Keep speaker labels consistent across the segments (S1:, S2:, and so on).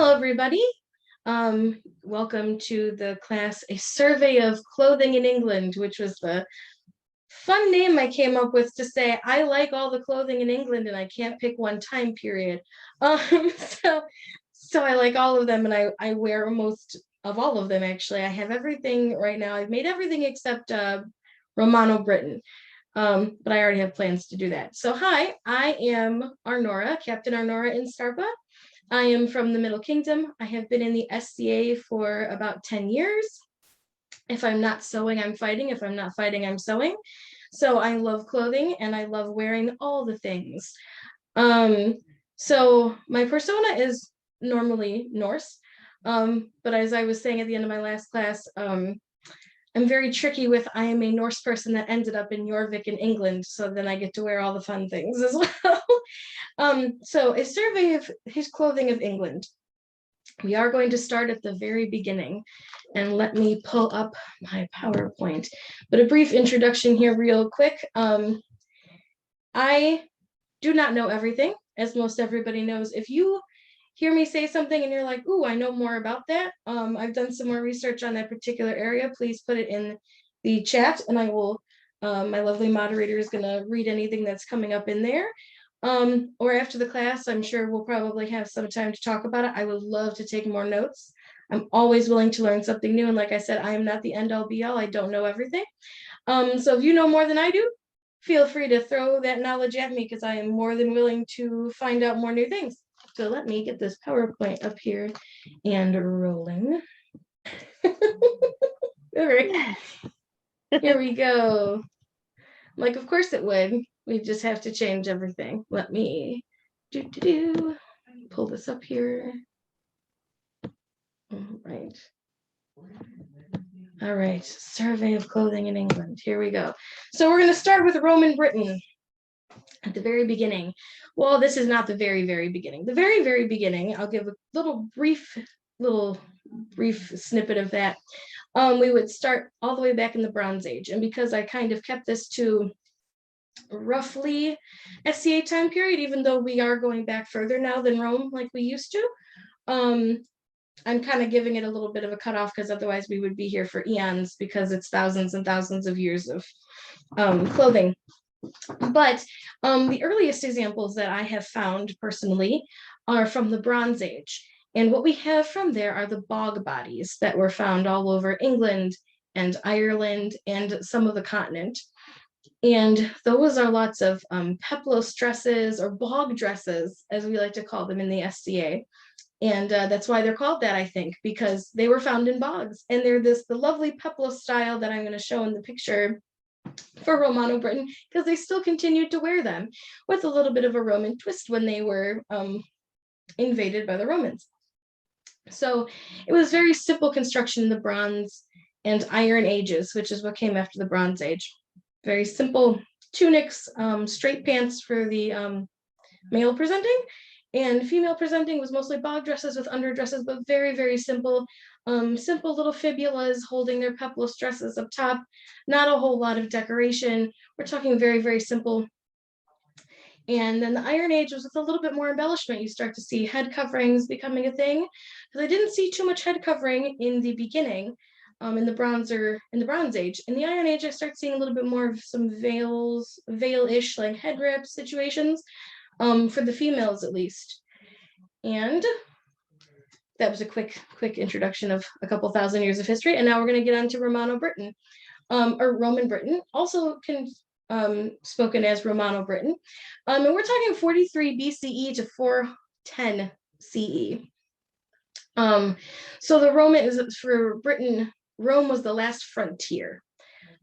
S1: Hello, everybody. Welcome to the class, A Survey of Clothing in England, which was the fun name I came up with to say, I like all the clothing in England and I can't pick one time period. So I like all of them and I wear most of all of them, actually. I have everything right now. I've made everything except Romano Britain. But I already have plans to do that. So hi, I am Arnora, Captain Arnora in Skarpa. I am from the Middle Kingdom. I have been in the SCA for about 10 years. If I'm not sewing, I'm fighting. If I'm not fighting, I'm sewing. So I love clothing and I love wearing all the things. So my persona is normally Norse. But as I was saying at the end of my last class, I'm very tricky with I am a Norse person that ended up in Jorvik in England, so then I get to wear all the fun things as well. So a survey of his clothing of England. We are going to start at the very beginning, and let me pull up my PowerPoint. But a brief introduction here real quick. I do not know everything, as most everybody knows. If you hear me say something and you're like, ooh, I know more about that. I've done some more research on that particular area. Please put it in the chat and I will, my lovely moderator is gonna read anything that's coming up in there. Or after the class, I'm sure we'll probably have some time to talk about it. I would love to take more notes. I'm always willing to learn something new. And like I said, I am not the end all be all. I don't know everything. So if you know more than I do, feel free to throw that knowledge at me because I am more than willing to find out more new things. So let me get this PowerPoint up here and rolling. All right, here we go. Like, of course it would. We just have to change everything. Let me pull this up here. All right, survey of clothing in England. Here we go. So we're going to start with Roman Britain at the very beginning. Well, this is not the very, very beginning. The very, very beginning, I'll give a little brief snippet of that. We would start all the way back in the Bronze Age. And because I kind of kept this to roughly SCA time period, even though we are going back further now than Rome like we used to, I'm kind of giving it a little bit of a cutoff because otherwise we would be here for eons because it's thousands and thousands of years of clothing. But the earliest examples that I have found personally are from the Bronze Age. And what we have from there are the bog bodies that were found all over England and Ireland and some of the continent. And those are lots of pepless dresses or bog dresses, as we like to call them in the SCA. And that's why they're called that, I think, because they were found in bogs. And they're the lovely pepless style that I'm going to show in the picture for Romano Britain, because they still continued to wear them with a little bit of a Roman twist when they were invaded by the Romans. So it was very simple construction in the Bronze and Iron Ages, which is what came after the Bronze Age. Very simple tunics, straight pants for the male presenting, and female presenting was mostly bog dresses with underdresses, but very, very simple. Simple little fibulas holding their pepless dresses up top, not a whole lot of decoration. We're talking very, very simple. And then the Iron Age was with a little bit more embellishment. You start to see head coverings becoming a thing, because I didn't see too much head covering in the beginning, in the Bronze Age. In the Iron Age, I start seeing a little bit more of some veil-ish, like head wrap situations, for the females at least. And that was a quick introduction of a couple thousand years of history. And now we're going to get on to Romano Britain, or Roman Britain, also spoken as Romano Britain. And we're talking 43 BCE to 410 CE. So the Roman is for Britain. Rome was the last frontier.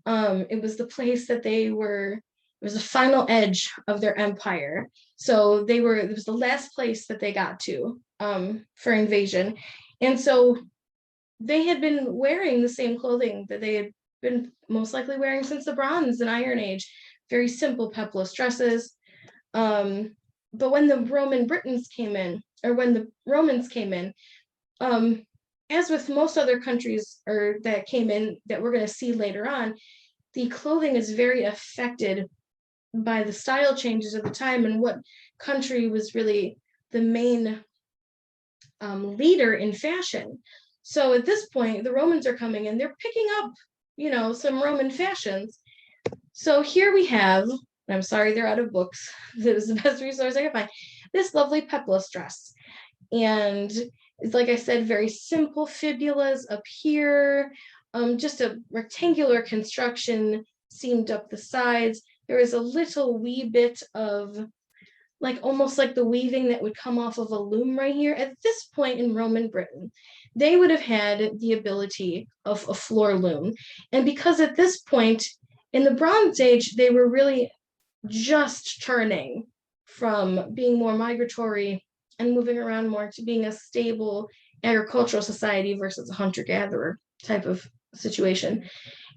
S1: It was the place that it was the final edge of their empire. So it was the last place that they got to for invasion. And so they had been wearing the same clothing that they had been most likely wearing since the Bronze and Iron Age. Very simple pepless dresses. But when the Romans came in, as with most other countries that came in that we're going to see later on, the clothing is very affected by the style changes of the time and what country was really the main leader in fashion. So at this point, the Romans are coming and they're picking up, some Roman fashions. So here we have, I'm sorry they're out of books. This is the best resource I could find. This lovely pepless dress. And it's, like I said, very simple fibulas up here, just a rectangular construction seamed up the sides. There is a little wee bit of almost like the weaving that would come off of a loom right here. At this point in Roman Britain, they would have had the ability of a floor loom. And because at this point in the Bronze Age, they were really just turning from being more migratory and moving around more to being a stable agricultural society versus a hunter-gatherer type of situation.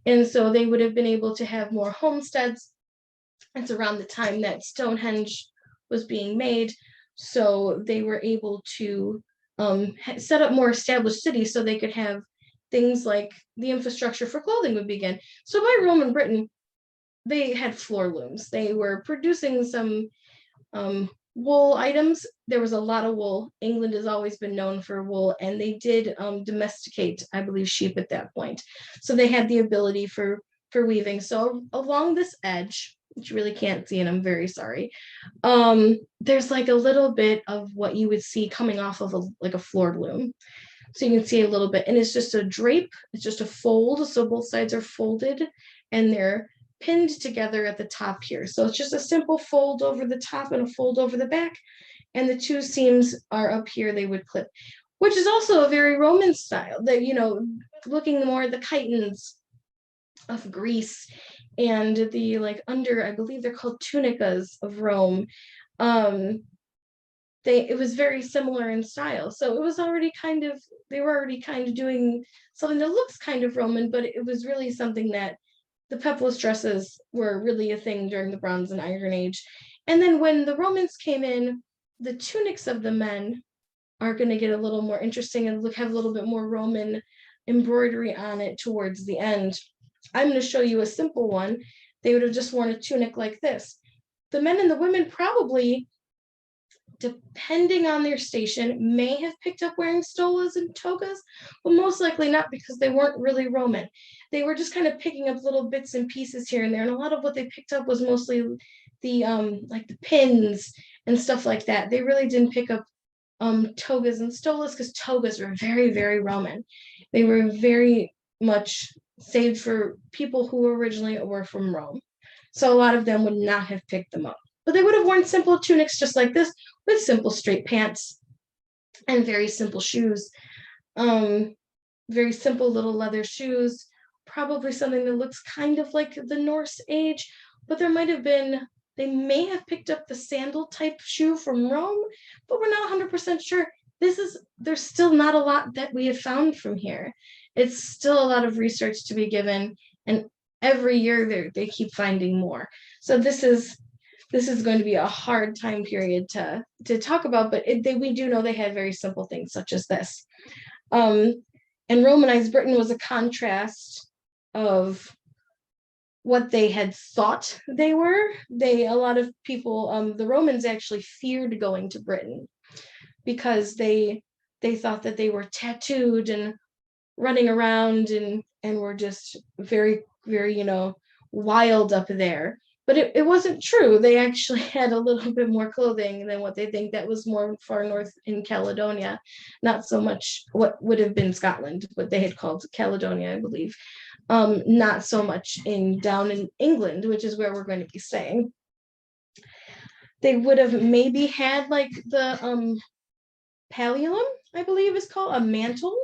S1: And so they would have been able to have more homesteads. It's around the time that Stonehenge was being made. So they were able to set up more established cities so they could have things like the infrastructure for clothing would begin. So by Roman Britain, they had floor looms. They were producing some wool items. There was a lot of wool. England has always been known for wool, and they did domesticate, I believe, sheep at that point. So they had the ability for weaving. So along this edge, which you really can't see, and I'm very sorry, there's like a little bit of what you would see coming off of a floor loom. So you can see a little bit, and it's just a drape. It's just a fold. So both sides are folded, and they're pinned together at the top here. So it's just a simple fold over the top and a fold over the back, and the two seams are up here. They would clip, which is also a very Roman style. That, looking more at the chitons of Greece and the under, I believe they're called tunicas of Rome. It was very similar in style. So it was already they were already kind of doing something that looks kind of Roman, but it was really something that the pepless dresses were really a thing during the Bronze and Iron Age. And then when the Romans came in, the tunics of the men are going to get a little more interesting and have a little bit more Roman embroidery on it towards the end. I'm going to show you a simple one. They would have just worn a tunic like this. The men and the women probably, depending on their station, may have picked up wearing stolas and togas, but most likely not, because they weren't really Roman. They were just kind of picking up little bits and pieces here and there, and a lot of what they picked up was mostly the the pins and stuff like that. They really didn't pick up togas and stolas, because togas were very, very Roman. They were very much saved for people who originally were from Rome. So a lot of them would not have picked them up. But they would have worn simple tunics just like this, with simple straight pants and very simple shoes. Very simple little leather shoes, probably something that looks kind of like the Norse age, but they may have picked up the sandal type shoe from Rome, but we're not 100% sure. There's still not a lot that we have found from here. It's still a lot of research to be given, and every year they keep finding more. So this is going to be a hard time period to talk about, but we do know they had very simple things such as this. And Romanized Britain was a contrast of what they had thought they were. A lot of people, the Romans actually feared going to Britain because they thought that they were tattooed and running around and were just very, very, wild up there. But it wasn't true. They actually had a little bit more clothing than what they think. That was more far north in Caledonia, not so much what would have been Scotland, what they had called Caledonia, I believe. Not so much down in England, which is where we're going to be staying. They would have maybe had the pallium, I believe is called, a mantle.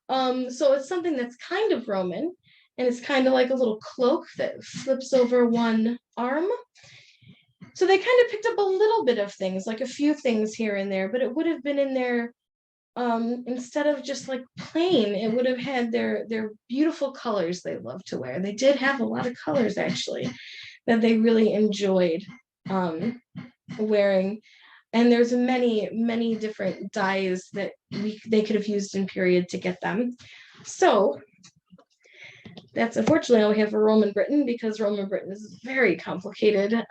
S1: So it's something that's kind of Roman, and it's kind of like a little cloak that flips over one arm. So they kind of picked up a little bit of things, like a few things here and there, but it would have been in there, instead of just plain, it would have had their beautiful colors they love to wear. They did have a lot of colors, actually, that they really enjoyed wearing. And there's many, many different dyes that they could have used in period to get them. So that's unfortunately all we have for Roman Britain, because Roman Britain is very complicated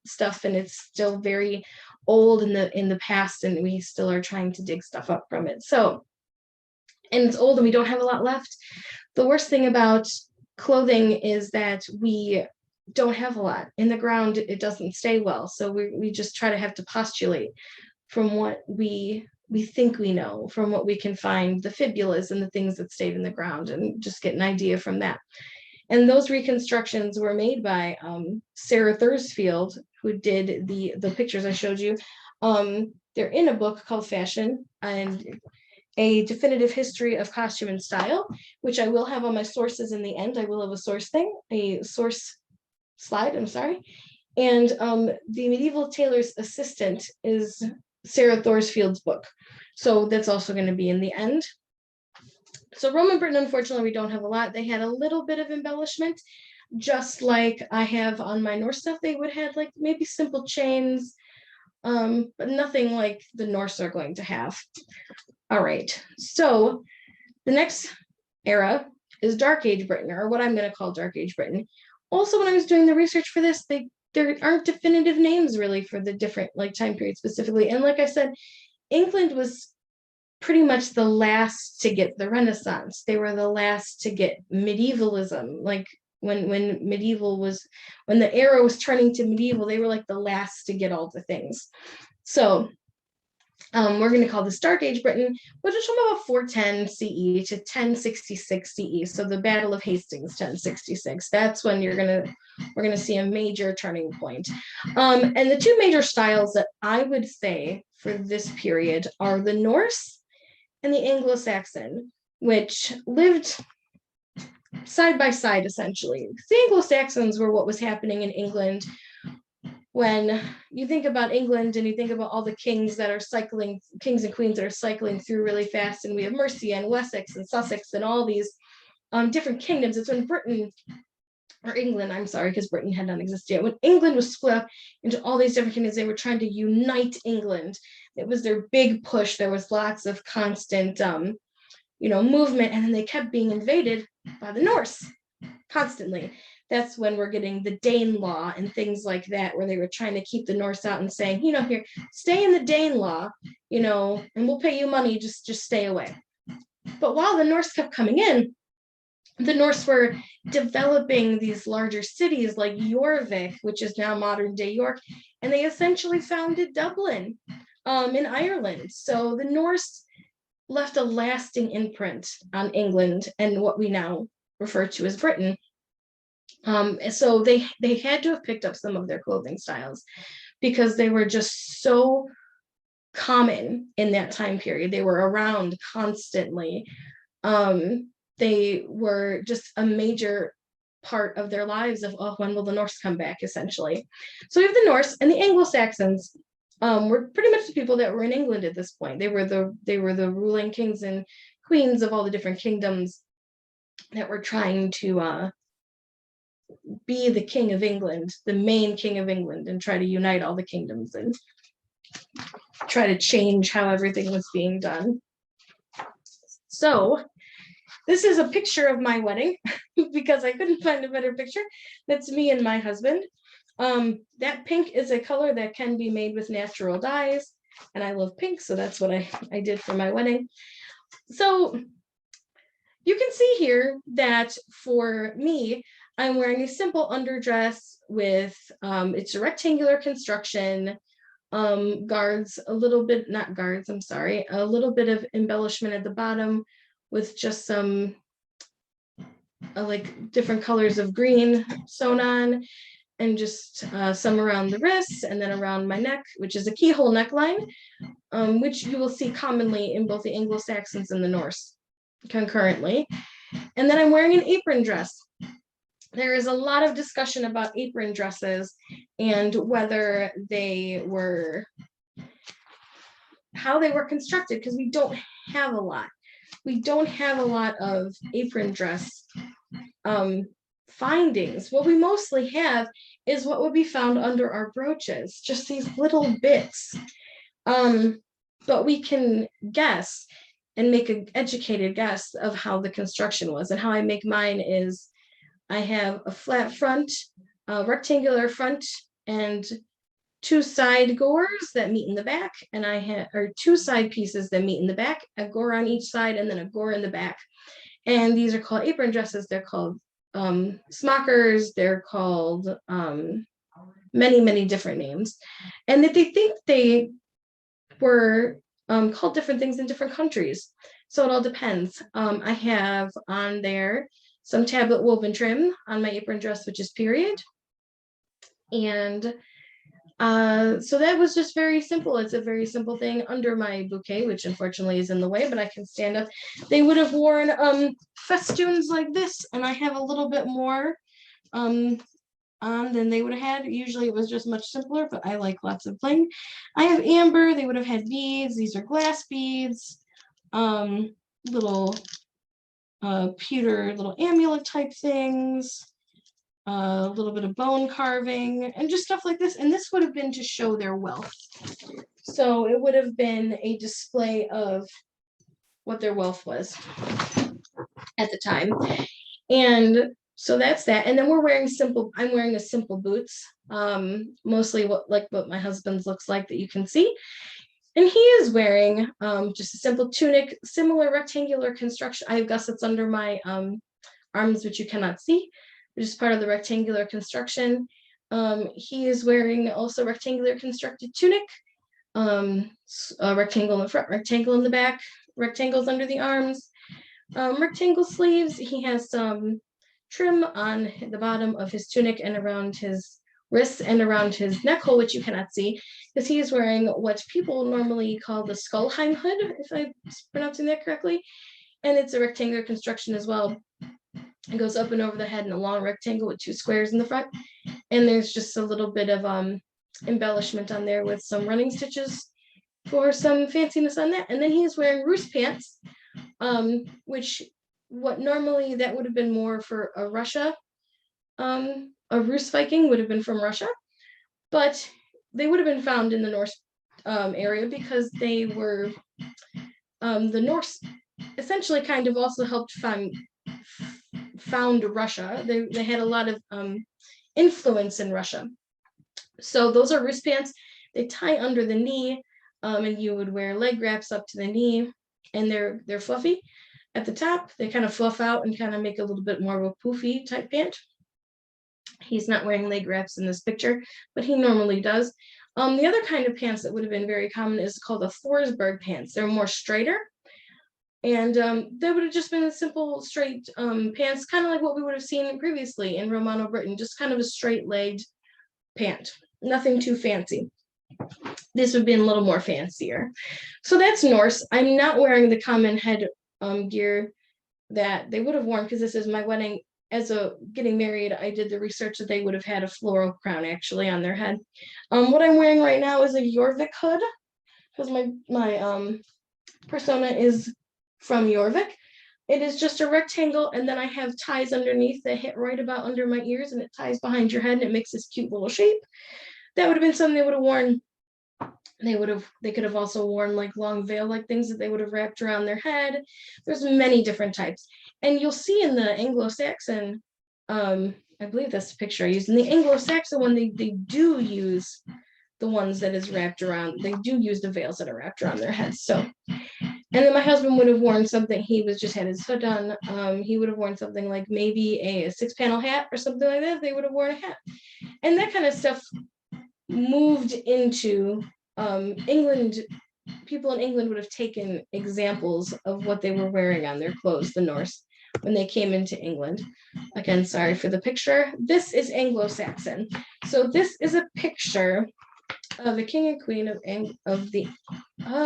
S1: stuff, and it's still very old in the past, and we still are trying to dig stuff up from it. So, and it's old and we don't have a lot left. The worst thing about clothing is that we don't have a lot in the ground. It doesn't stay well, so we just try to have to postulate from what we think we know, from what we can find, the fibulas and the things that stayed in the ground, and just get an idea from that. And those reconstructions were made by Sarah Thursfield, who did the pictures I showed you. They're in a book called Fashion and a Definitive History of Costume and Style, which I will have on my sources in the end. I will have a source slide, I'm sorry. And the Medieval Tailor's Assistant is Sarah Thorsfield's book. So that's also going to be in the end. So Roman Britain, unfortunately, we don't have a lot. They had a little bit of embellishment, just like I have on my Norse stuff. They would have like maybe simple chains, but nothing like the Norse are going to have. All right, so the next era is Dark Age Britain, or what I'm going to call Dark Age Britain. Also, when I was doing the research for this, there aren't definitive names really for the different like time periods specifically. And like I said, England was pretty much the last to get the Renaissance. They were the last to get medievalism. Like when the era was turning to medieval, they were like the last to get all the things. So we're going to call this Dark Age Britain, which is from about 410 CE to 1066 CE. So the Battle of Hastings, 1066. That's when we're going to see a major turning point. And the two major styles that I would say for this period are the Norse and the Anglo Saxon, which lived side by side essentially. The Anglo Saxons were what was happening in England. When you think about England and you think about all the kings and queens that are cycling through really fast, and we have Mercia and Wessex and Sussex and all these different kingdoms, it's when England, I'm sorry, because Britain had not existed yet. When England was split up into all these different kingdoms, they were trying to unite England. It was their big push. There was lots of constant, movement, and then they kept being invaded by the Norse constantly. That's when we're getting the Danelaw and things like that, where they were trying to keep the Norse out and saying, here, stay in the Danelaw, and we'll pay you money, just stay away. But while the Norse kept coming in, the Norse were developing these larger cities like Jorvik, which is now modern day York, and they essentially founded Dublin in Ireland. So the Norse left a lasting imprint on England and what we now refer to as Britain. So they had to have picked up some of their clothing styles because they were just so common in that time period. They were around constantly. They were just a major part of their lives of, when will the Norse come back, essentially. So we have the Norse, and the Anglo-Saxons were pretty much the people that were in England at this point. They were the ruling kings and queens of all the different kingdoms that were trying to be the king of England, the main king of England, and try to unite all the kingdoms and try to change how everything was being done. So this is a picture of my wedding because I couldn't find a better picture. That's me and my husband. That pink is a color that can be made with natural dyes, and I love pink, so that's what I did for my wedding. So you can see here that for me, I'm wearing a simple underdress with, it's a rectangular construction, guards, a little bit of embellishment at the bottom with just some like different colors of green sewn on, and just some around the wrists and then around my neck, which is a keyhole neckline, which you will see commonly in both the Anglo-Saxons and the Norse concurrently. And then I'm wearing an apron dress. There is a lot of discussion about apron dresses and whether how they were constructed, because we don't have a lot. We don't have a lot of apron dress findings. What we mostly have is what would be found under our brooches, just these little bits. But we can guess and make an educated guess of how the construction was. And how I make mine is I have a flat front, a rectangular front, and two side gores that meet in the back, and I had, or two side pieces that meet in the back, a gore on each side, and then a gore in the back. And these are called apron dresses. They're called smockers. They're called many, many different names. And that they think they were called different things in different countries. So it all depends. I have on there some tablet woven trim on my apron dress, which is period. And so that was just very simple. It's a very simple thing. Under my bouquet, which unfortunately is in the way, but I can stand up, they would have worn festoons like this, and I have a little bit more on than they would have had. Usually it was just much simpler, but I like lots of bling. I have amber. They would have had beads. These are glass beads, little pewter little amulet type things, a little bit of bone carving, and just stuff like this. And this would have been to show their wealth. So it would have been a display of what their wealth was at the time. And so that's that. And then we're wearing I'm wearing a simple boots, mostly what my husband's looks like that you can see. And he is wearing just a simple tunic, similar rectangular construction. I have gussets under my arms, which you cannot see, which is part of the rectangular construction. He is wearing also rectangular constructed tunic, a rectangle in the front, rectangle in the back, rectangles under the arms, rectangle sleeves. He has some trim on the bottom of his tunic and around his wrists and around his neck hole, which you cannot see, because he is wearing what people normally call the Skullheim hood, if I'm pronouncing that correctly. And it's a rectangular construction as well. It goes up and over the head in a long rectangle with two squares in the front. And there's just a little bit of embellishment on there with some running stitches for some fanciness on that. And then he's wearing roost pants, which what normally that would have been more for a Russia, a Rus Viking would have been from Russia, but they would have been found in the Norse area because they were, the Norse essentially kind of also helped found Russia. They had a lot of influence in Russia. So those are Rus pants. They tie under the knee, and you would wear leg wraps up to the knee, and they're fluffy. At the top, they kind of fluff out and kind of make a little bit more of a poofy type pant. He's not wearing leg wraps in this picture, but he normally does. The other kind of pants that would have been very common is called the Thorsberg pants. They're more straighter. And they would have just been a simple straight pants, kind of like what we would have seen previously in Romano Britain, just kind of a straight-legged pant, nothing too fancy. This would be a little more fancier. So that's Norse. I'm not wearing the common head gear that they would have worn because this is my wedding. As a getting married, I did the research that they would have had a floral crown actually on their head. What I'm wearing right now is a Jorvik hood because my persona is from Jorvik. It is just a rectangle, and then I have ties underneath that hit right about under my ears, and it ties behind your head, and it makes this cute little shape. That would have been something they would have worn. They could have also worn like long veil-like things that they would have wrapped around their head. There's many different types. And you'll see in the Anglo Saxon, I believe that's the picture I used. In the Anglo Saxon one, they do use the ones that is wrapped around, they do use the veils that are wrapped around their heads. So, and then my husband would have worn something, he was just had his hood on, he would have worn something like maybe a 6-panel hat or something like that. They would have worn a hat. And that kind of stuff moved into England. People in England would have taken examples of what they were wearing on their clothes, the Norse, when they came into England. Again, sorry for the picture. This is Anglo Saxon. So this is a picture of the king and queen of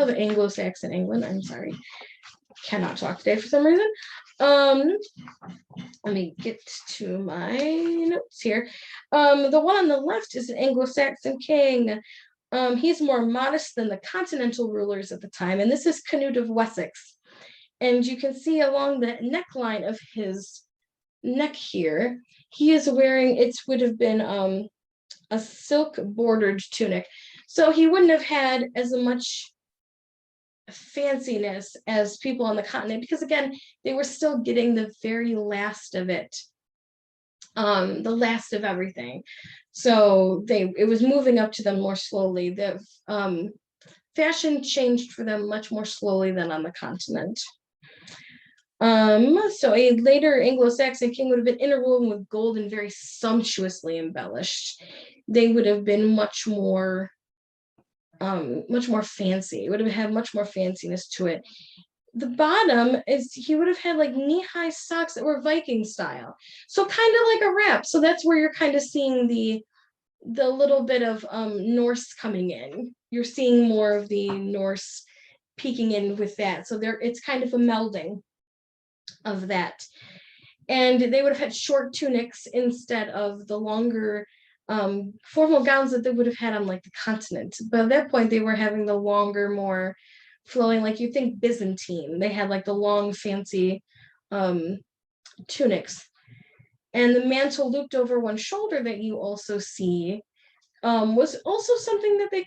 S1: Anglo Saxon England. I'm sorry, cannot talk today for some reason. Let me get to my notes here. The one on the left is an Anglo Saxon king. He's more modest than the continental rulers at the time, and this is Canute of Wessex. And you can see along the neckline of his neck here, he is wearing, it would have been a silk bordered tunic. So he wouldn't have had as much fanciness as people on the continent, because again, they were still getting the very last of it the last of everything. So it was moving up to them more slowly. The fashion changed for them much more slowly than on the continent. So a later Anglo-Saxon king would have been interwoven with gold and very sumptuously embellished. They would have been much more fancy. It would have had much more fanciness to it. The bottom is he would have had like knee-high socks that were Viking style. So kind of like a wrap. So that's where you're kind of seeing the little bit of Norse coming in. You're seeing more of the Norse peeking in with that. So it's kind of a melding of that. And they would have had short tunics instead of the longer formal gowns that they would have had on like the continent. But at that point, they were having the longer, more flowing, like you think Byzantine. They had like the long, fancy tunics. And the mantle looped over one shoulder that you also see was also something that they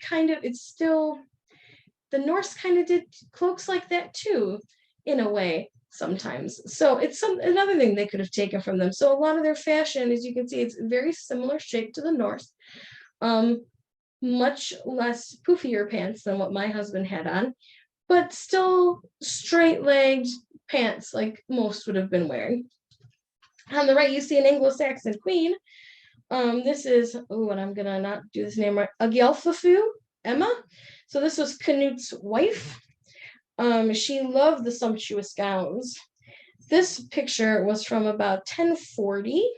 S1: the Norse kind of did cloaks like that too, in a way, sometimes. So it's another thing they could have taken from them. So a lot of their fashion, as you can see, it's very similar shape to the Norse. Much less poofier pants than what my husband had on, but still straight-legged pants like most would have been wearing. On the right, you see an Anglo-Saxon queen. This is, and I'm gonna not do this name right, Agelfafu Emma. So this was Canute's wife. She loved the sumptuous gowns. This picture was from about 1040,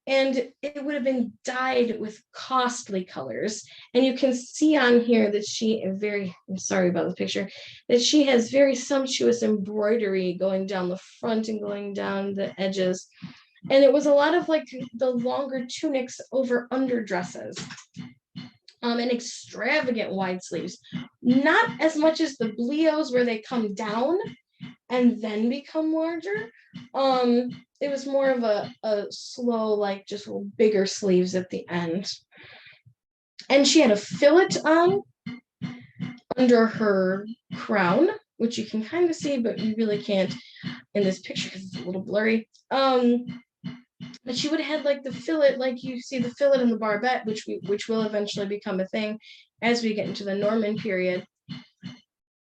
S1: and it would have been dyed with costly colors. And you can see on here that I'm sorry about the picture, that she has very sumptuous embroidery going down the front and going down the edges. And it was a lot of like the longer tunics over underdresses. And extravagant wide sleeves. Not as much as the bleos where they come down and then become larger. It was more of a slow, like just bigger sleeves at the end. And she had a fillet on under her crown, which you can kind of see, but you really can't in this picture because it's a little blurry. But she would have had like the fillet, like you see the fillet and the barbette, which will eventually become a thing as we get into the Norman period.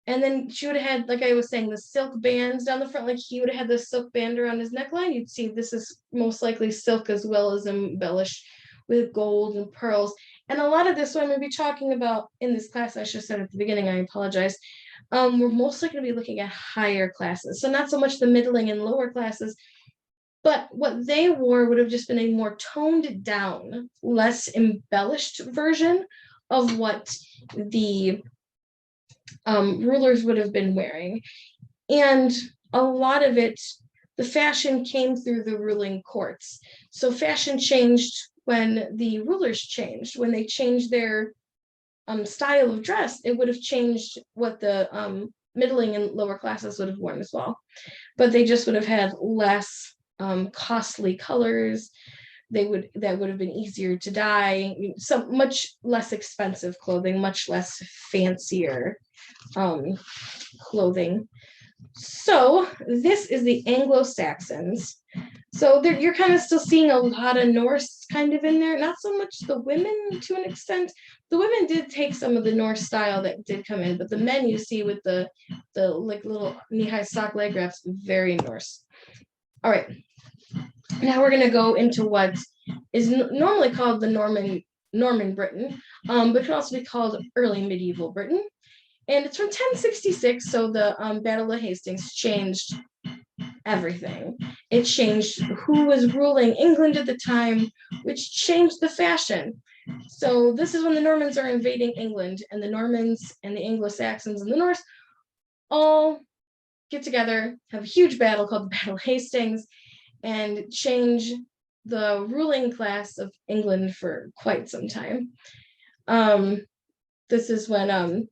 S1: And then she would have had, like I was saying, the silk bands down the front, like he would have had the silk band around his neckline. You'd see this is most likely silk as well as embellished with gold and pearls. And a lot of this, what I'm going to be talking about in this class, I should have said at the beginning, I apologize. We're mostly going to be looking at higher classes. So not so much the middling and lower classes, but what they wore would have just been a more toned down, less embellished version of what the rulers would have been wearing. And a lot of it, the fashion came through the ruling courts. So fashion changed when the rulers changed. When they changed their style of dress, it would have changed what the middling and lower classes would have worn as well. But they just would have had less costly colors. That would have been easier to dye, some much less expensive clothing, much less fancier clothing. So this is the Anglo-Saxons. So you're kind of still seeing a lot of Norse kind of in there, not so much the women to an extent. The women did take some of the Norse style that did come in, but the men you see with the like little knee-high sock leg wraps, very Norse. All right. Now we're going to go into what is normally called the Norman Britain, but it can also be called early medieval Britain. And it's from 1066, so the Battle of Hastings changed everything. It changed who was ruling England at the time, which changed the fashion. So this is when the Normans are invading England, and the Normans and the Anglo-Saxons and the Norse all get together, have a huge battle called the Battle of Hastings, and change the ruling class of England for quite some time. This is when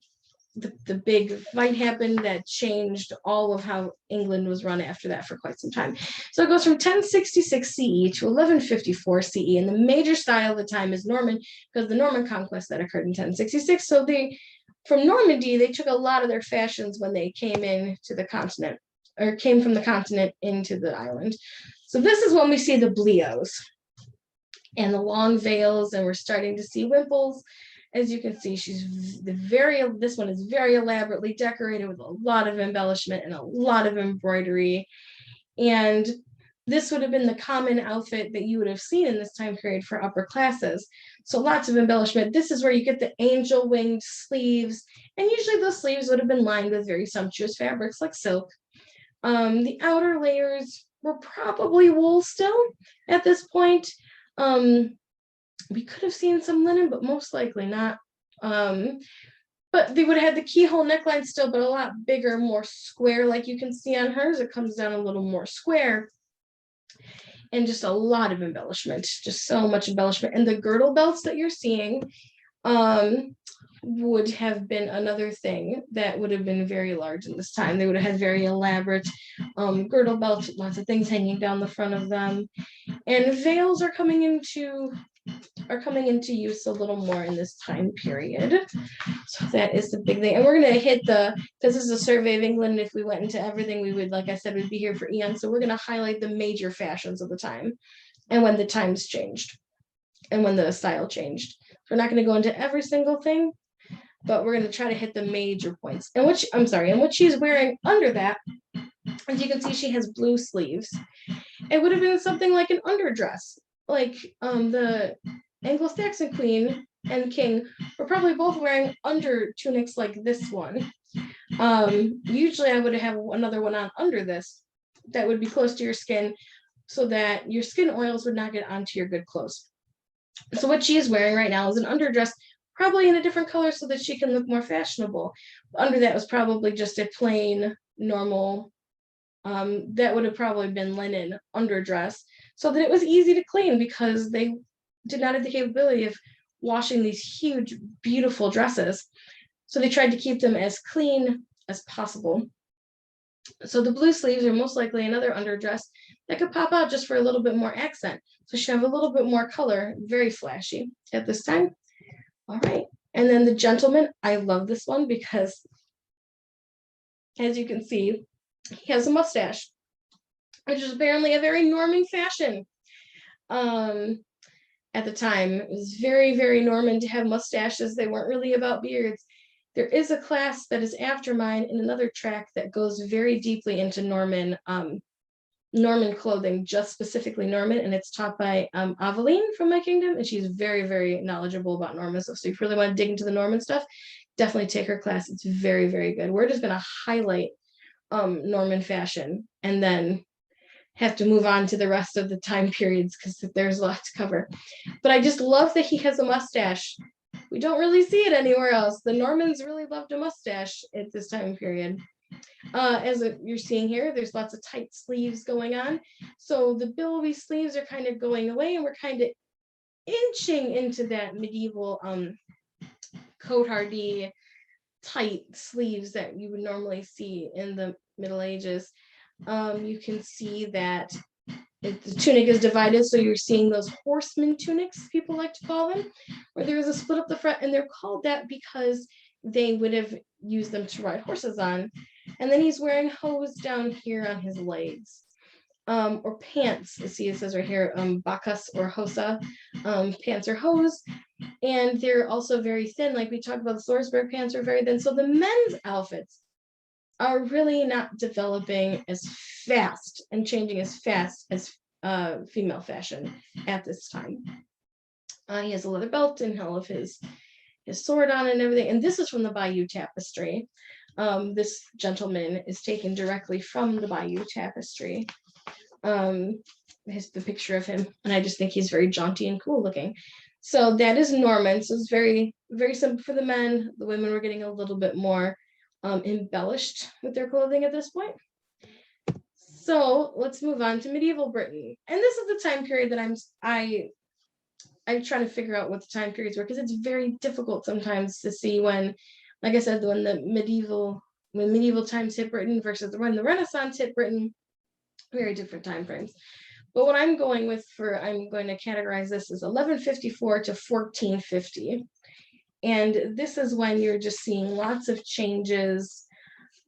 S1: the big fight happened that changed all of how England was run after that for quite some time. So it goes from 1066 CE to 1154 CE, and the major style of the time is Norman, because the Norman conquest that occurred in 1066. So from Normandy, they took a lot of their fashions when they came in to the continent. or came from the continent into the island. So this is when we see the bleos and the long veils, and we're starting to see wimples. As you can see, this one is very elaborately decorated with a lot of embellishment and a lot of embroidery. And this would have been the common outfit that you would have seen in this time period for upper classes. So lots of embellishment. This is where you get the angel winged sleeves. And usually those sleeves would have been lined with very sumptuous fabrics like silk. The outer layers were probably wool still at this point. We could have seen some linen, but most likely not. But they would have had the keyhole neckline still, but a lot bigger, more square, like you can see on hers. It comes down a little more square. And just a lot of embellishment, just so much embellishment. And the girdle belts that you're seeing would have been another thing that would have been very large in this time. They would have had very elaborate girdle belts, lots of things hanging down the front of them. And veils are coming into use a little more in this time period. So that is the big thing. And we're going to hit because this is a survey of England. If we went into everything, we would, like I said, we'd be here for eons. So we're going to highlight the major fashions of the time and when the times changed and when the style changed. We're not going to go into every single thing, but we're going to try to hit the major points. And what she's wearing under that, as you can see, she has blue sleeves. It would have been something like an underdress. Like the Anglo Saxon queen and king were probably both wearing under tunics like this one. Usually I would have another one on under this that would be close to your skin so that your skin oils would not get onto your good clothes. So what she is wearing right now is an underdress, probably in a different color so that she can look more fashionable. Under that was probably just a plain, normal, that would have probably been linen underdress, so that it was easy to clean because they did not have the capability of washing these huge, beautiful dresses. So they tried to keep them as clean as possible. So the blue sleeves are most likely another underdress that could pop out just for a little bit more accent. So she have a little bit more color, very flashy at this time. All right. And then the gentleman, I love this one because, as you can see, he has a mustache, which is apparently a very Norman fashion. At the time, it was very, very Norman to have mustaches. They weren't really about beards. There is a class that is after mine in another track that goes very deeply into Norman clothing, just specifically Norman, and it's taught by Aveline from my kingdom, and she's very, very knowledgeable about Norman stuff. So if you really want to dig into the Norman stuff, definitely take her class. It's very, very good. We're just going to highlight Norman fashion and then have to move on to the rest of the time periods because there's a lot to cover. But I just love that he has a mustache. We don't really see it anywhere else. The Normans really loved a mustache at this time period. You're seeing here, there's lots of tight sleeves going on. So the billowy sleeves are kind of going away, and we're kind of inching into that medieval cotardie tight sleeves that you would normally see in the Middle Ages. You can see that the tunic is divided, so you're seeing those horseman tunics, people like to call them, where there is a split up the front, and they're called that because they would have used them to ride horses on. And then he's wearing hose down here on his legs, or pants. See, it says right here, bakas or hosa, pants or hose, and they're also very thin. Like we talked about, the Thorsberg pants are very thin. So the men's outfits are really not developing as fast and changing as fast as female fashion at this time. He has a leather belt and he'll have his sword on and everything. And this is from the Bayeux Tapestry. This gentleman is taken directly from the Bayeux Tapestry. Here's the picture of him, and I just think he's very jaunty and cool looking. So that is Norman. So it's very, very simple for the men. The women were getting a little bit more embellished with their clothing at this point. So let's move on to medieval Britain. And this is the time period that I'm trying to figure out what the time periods were, because it's very difficult sometimes to see when, like I said, when medieval times hit Britain versus when the Renaissance hit Britain, very different time frames. But what I'm going to categorize this as 1154 to 1450. And this is when you're just seeing lots of changes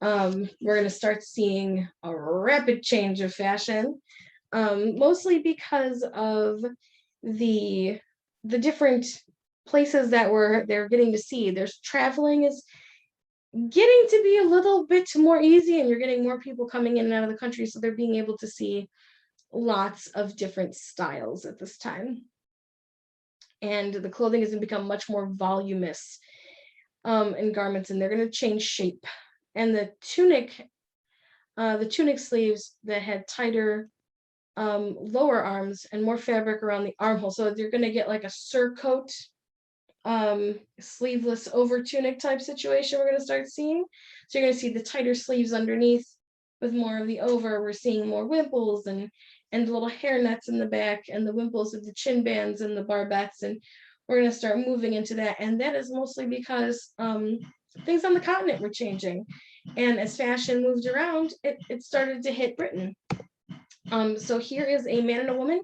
S1: We're going to start seeing a rapid change of fashion, mostly because of the different places that they're getting to see. There's traveling is getting to be a little bit more easy, and you're getting more people coming in and out of the country, so they're being able to see lots of different styles at this time. And the clothing is going to become much more voluminous in garments, and they're going to change shape. And the tunic sleeves that had tighter lower arms and more fabric around the armhole. So you're going to get like a surcoat, sleeveless over tunic type situation we're going to start seeing. So you're going to see the tighter sleeves underneath with more of the over. We're seeing more wimples and little hair nets in the back, and the wimples of the chin bands and the barbettes, and we're going to start moving into that. And that is mostly because things on the continent were changing, and as fashion moved around, it started to hit Britain. So here is a man and a woman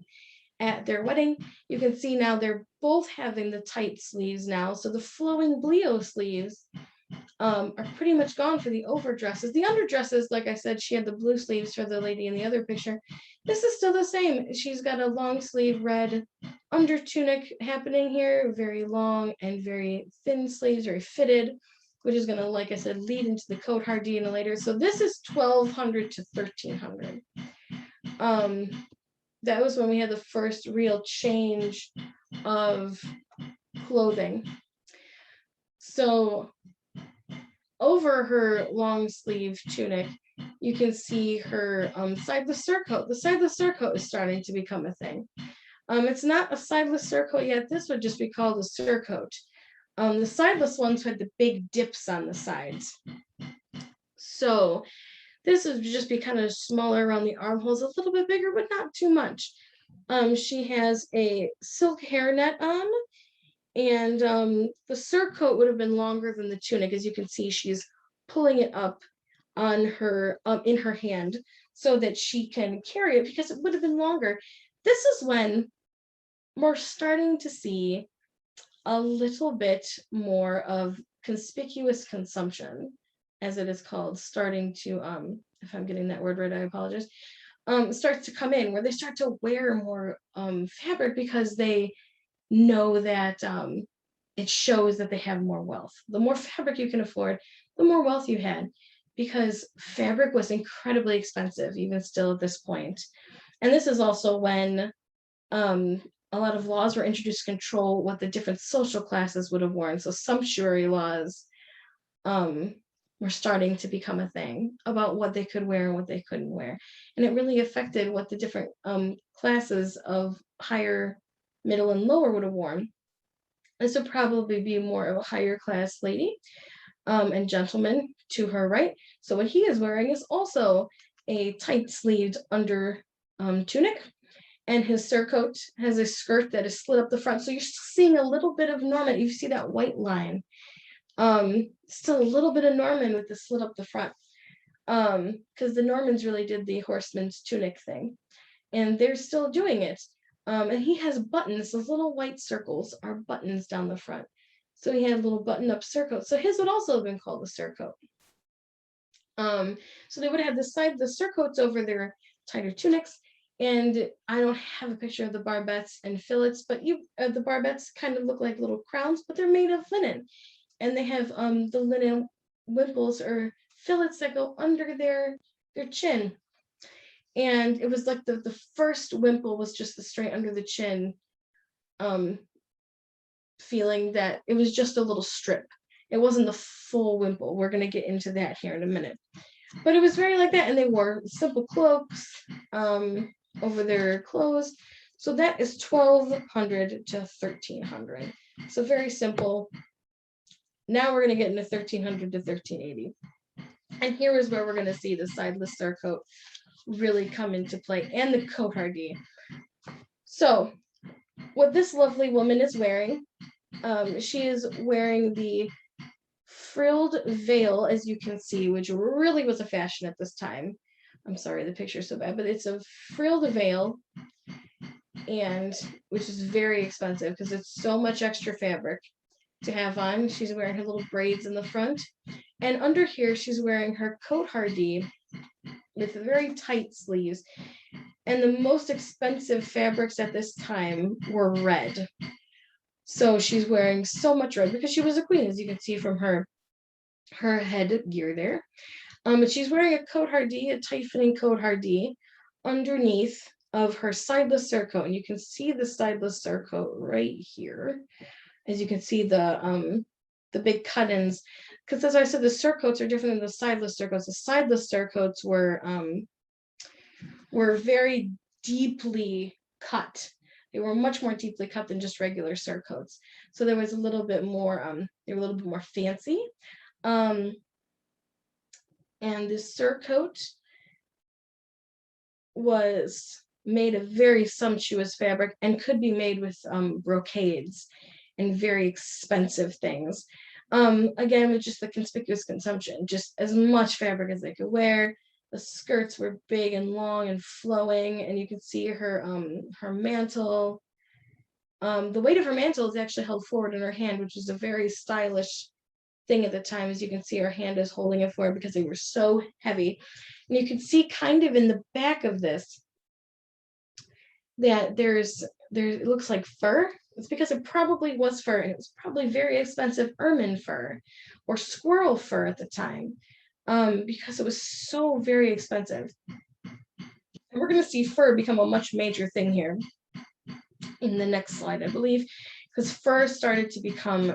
S1: at their wedding. You can see now they're both having the tight sleeves now. So the flowing blio sleeves are pretty much gone for the overdresses. The underdresses, like I said, she had the blue sleeves for the lady in the other picture. This is still the same. She's got a long sleeve red under tunic happening here, very long and very thin sleeves, very fitted, which is going to, like I said, lead into the coat hardina later. So this is 1200 to 1300. That was when we had the first real change of clothing. So over her long sleeve tunic, you can see her sideless surcoat. The sideless surcoat is starting to become a thing. It's not a sideless surcoat yet. This would just be called a surcoat. The sideless ones had the big dips on the sides. So this would just be kind of smaller around the armholes, a little bit bigger, but not too much. She has a silk hairnet on, and the surcoat would have been longer than the tunic. As you can see, she's pulling it up on her in her hand so that she can carry it, because it would have been longer. This is when we're starting to see a little bit more of conspicuous consumption, as it is called, starting to if I'm getting that word right, I apologize. Starts to come in, where they start to wear more fabric because they know that it shows that they have more wealth. The more fabric you can afford, the more wealth you had, because fabric was incredibly expensive, even still at this point. And this is also when a lot of laws were introduced to control what the different social classes would have worn. So sumptuary laws were starting to become a thing about what they could wear and what they couldn't wear. And it really affected what the different classes of higher, middle, and lower would have worn. This would probably be more of a higher class lady and gentleman to her right. So what he is wearing is also a tight sleeved under tunic, and his surcoat has a skirt that is slit up the front. So you're seeing a little bit of Norman. You see that white line. Still a little bit of Norman with the slit up the front, because the Normans really did the horseman's tunic thing, and they're still doing it. And he has buttons. Those little white circles are buttons down the front. So he had a little button-up surcoat. So his would also have been called a surcoat. So they would have the surcoats over their tighter tunics. And I don't have a picture of the barbettes and fillets, but the barbettes kind of look like little crowns, but they're made of linen. And they have the linen wimples or fillets that go under their chin. And it was like the first wimple was just the straight under the chin, feeling that it was just a little strip. It wasn't the full wimple. We're going to get into that here in a minute. But it was very like that, and they wore simple cloaks over their clothes. So that is 1200 to 1300. So very simple. Now we're going to get into 1300 to 1380. And here is where we're going to see the sideless surcoat really come into play, and the coat hardie. So what this lovely woman is wearing, she is wearing the frilled veil, as you can see, which really was a fashion at this time. I'm sorry, the picture's so bad, but it's a frilled veil, and which is very expensive because it's so much extra fabric to have on. She's wearing her little braids in the front, And under here, she's wearing her cote hardie with very tight sleeves. And the most expensive fabrics at this time were red. So she's wearing so much red because she was a queen, as you can see from her headgear there. But she's wearing a cote hardie, a tight fitting cote hardie, underneath of her sideless surcoat. And you can see the sideless surcoat right here. As you can see the big cut-ins, because as I said, the surcoats are different than the sideless surcoats. The sideless surcoats were very deeply cut. They were much more deeply cut than just regular surcoats. So there was a little bit more, they were a little bit more fancy. And this surcoat was made of very sumptuous fabric and could be made with brocades and very expensive things. Again, with just the conspicuous consumption, just as much fabric as they could wear. The skirts were big and long and flowing, and you can see her mantle. The weight of her mantle is actually held forward in her hand, which is a very stylish thing at the time. As you can see, her hand is holding it forward because they were so heavy. And you can see kind of in the back of this that it looks like fur. It's because it probably was fur, and it was probably very expensive ermine fur or squirrel fur at the time, because it was so very expensive. And we're going to see fur become a much major thing here in the next slide, I believe, because fur started to become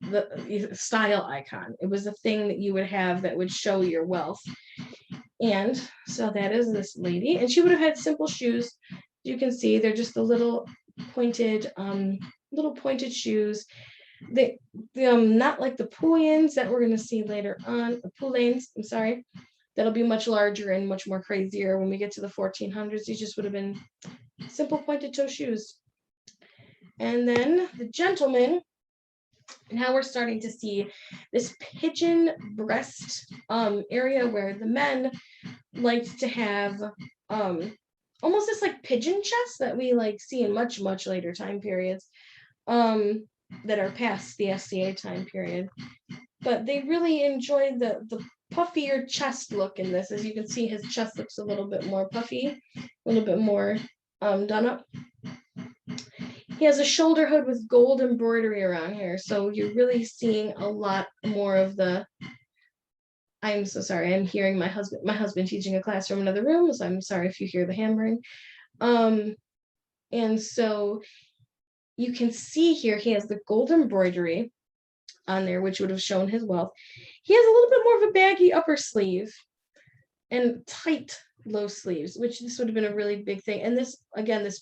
S1: the style icon. It was a thing that you would have that would show your wealth. And so that is this lady, and she would have had simple shoes. You can see they're just the little pointed shoes. They not like the Poulians that we're going to see later on. The Poulains, I'm sorry, that'll be much larger and much more crazier when we get to the 1400s. These just would have been simple pointed toe shoes. And then the gentleman. Now we're starting to see this pigeon breast area where the men liked to have almost this like pigeon chest that we like see in much later time periods that are past the SCA time period. But they really enjoyed the puffier chest look in this. As you can see, his chest looks a little bit more puffy, a little bit more done up. He has a shoulder hood with gold embroidery around here, so you're really seeing a lot more of the. I'm so sorry. I'm hearing my husband teaching a class from another room, so I'm sorry if you hear the hammering. And so you can see here he has the gold embroidery on there, which would have shown his wealth. He has a little bit more of a baggy upper sleeve and tight low sleeves, which this would have been a really big thing. And this, again, this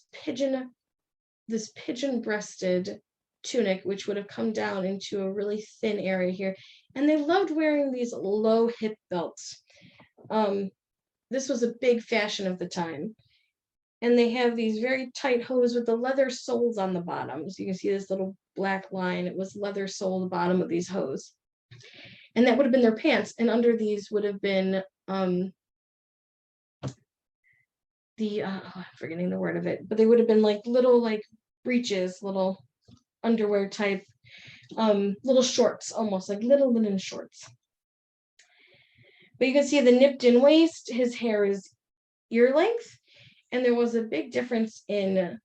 S1: pigeon-breasted tunic, which would have come down into a really thin area here. And they loved wearing these low hip belts. This was a big fashion of the time. And they have these very tight hose with the leather soles on the bottom. So you can see this little black line. It was leather soled bottom of these hose. And that would have been their pants. And under these would have been I'm forgetting the word of it, but they would have been like little like breeches, little underwear type, little shorts, almost like little linen shorts. But you can see the nipped in waist, his hair is ear length, and there was a big difference in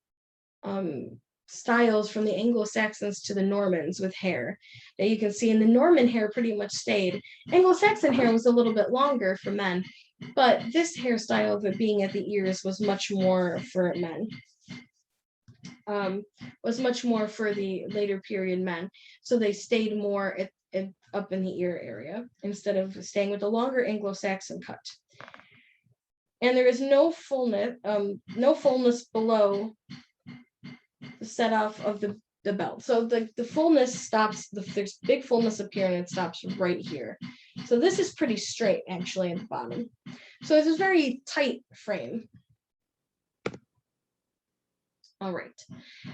S1: styles from the Anglo Saxons to the Normans with hair. Now you can see in the Norman hair pretty much stayed. Anglo Saxon hair was a little bit longer for men, but this hairstyle of it being at the ears was much more for men. Was much more for the later period men. So they stayed more up in the ear area instead of staying with the longer Anglo Saxon cut. And there is no fullness below the set off of the belt. So the fullness stops, there's big fullness up here and it stops right here. So this is pretty straight actually at the bottom. So it's a very tight frame. All right,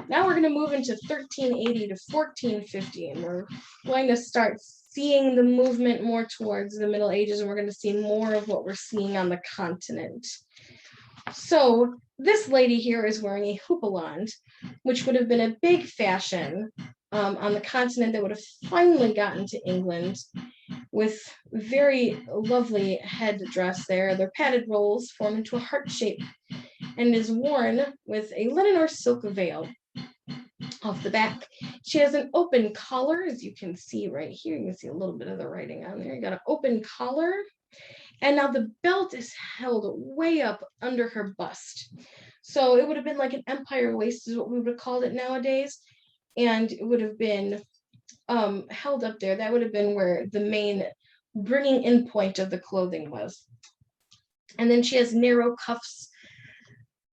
S1: now we're going to move into 1380 to 1450, and we're going to start seeing the movement more towards the Middle Ages, and we're going to see more of what we're seeing on the continent. So this lady here is wearing a houppelande, which would have been a big fashion on the continent that would have finally gotten to England with very lovely headdress there. Their padded rolls form into a heart shape and is worn with a linen or silk veil. Off the back, she has an open collar, as you can see right here. You can see a little bit of the writing on there. You got an open collar. And now the belt is held way up under her bust. So it would have been like an empire waist is what we would have called it nowadays. And it would have been held up there. That would have been where the main bringing in point of the clothing was. And then she has narrow cuffs,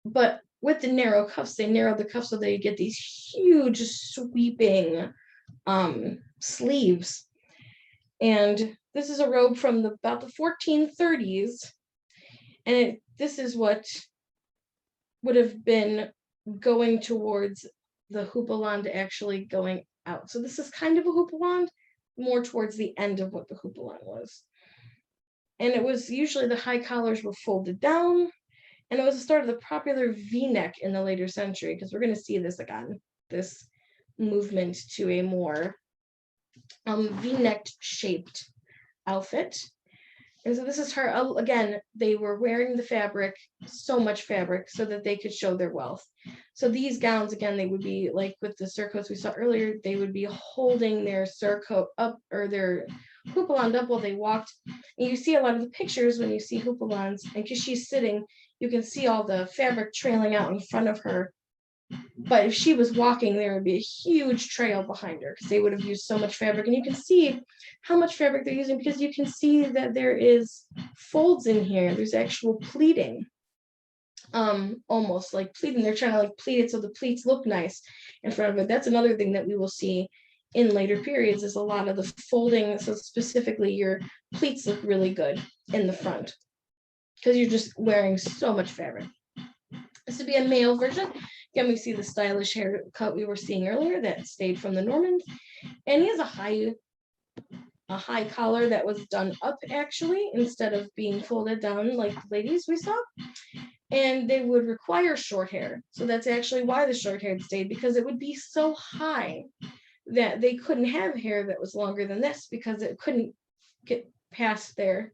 S1: but with the narrow cuffs, they narrow the cuffs so that you get these huge sweeping sleeves. And this is a robe from about the 1430s. And this is what would have been going towards the houppelande actually going out. So this is kind of a houppelande, more towards the end of what the houppelande was. And it was usually the high collars were folded down. And it was the start of the popular V-neck in the later century, because we're going to see this again, this movement to a more V-necked shaped outfit. And so this is her, again, they were wearing the fabric, so much fabric, so that they could show their wealth. So these gowns, again, they would be like with the surcoats we saw earlier, they would be holding their surcoat up or their houppelande up while they walked. And you see a lot of the pictures when you see houppelandes, and because she's sitting, you can see all the fabric trailing out in front of her. But if she was walking, there would be a huge trail behind her because they would have used so much fabric. And you can see how much fabric they're using because you can see that there is folds in here. There's actual pleating, almost like pleating. They're trying to like pleat it so the pleats look nice in front of it. That's another thing that we will see in later periods is a lot of the folding. So specifically your pleats look really good in the front because you're just wearing so much fabric. This would be a male version. Again, we see the stylish haircut we were seeing earlier that stayed from the Normans. And he has a high collar that was done up actually, instead of being folded down like the ladies we saw. And they would require short hair. So that's actually why the short hair stayed, because it would be so high that they couldn't have hair that was longer than this because it couldn't get past their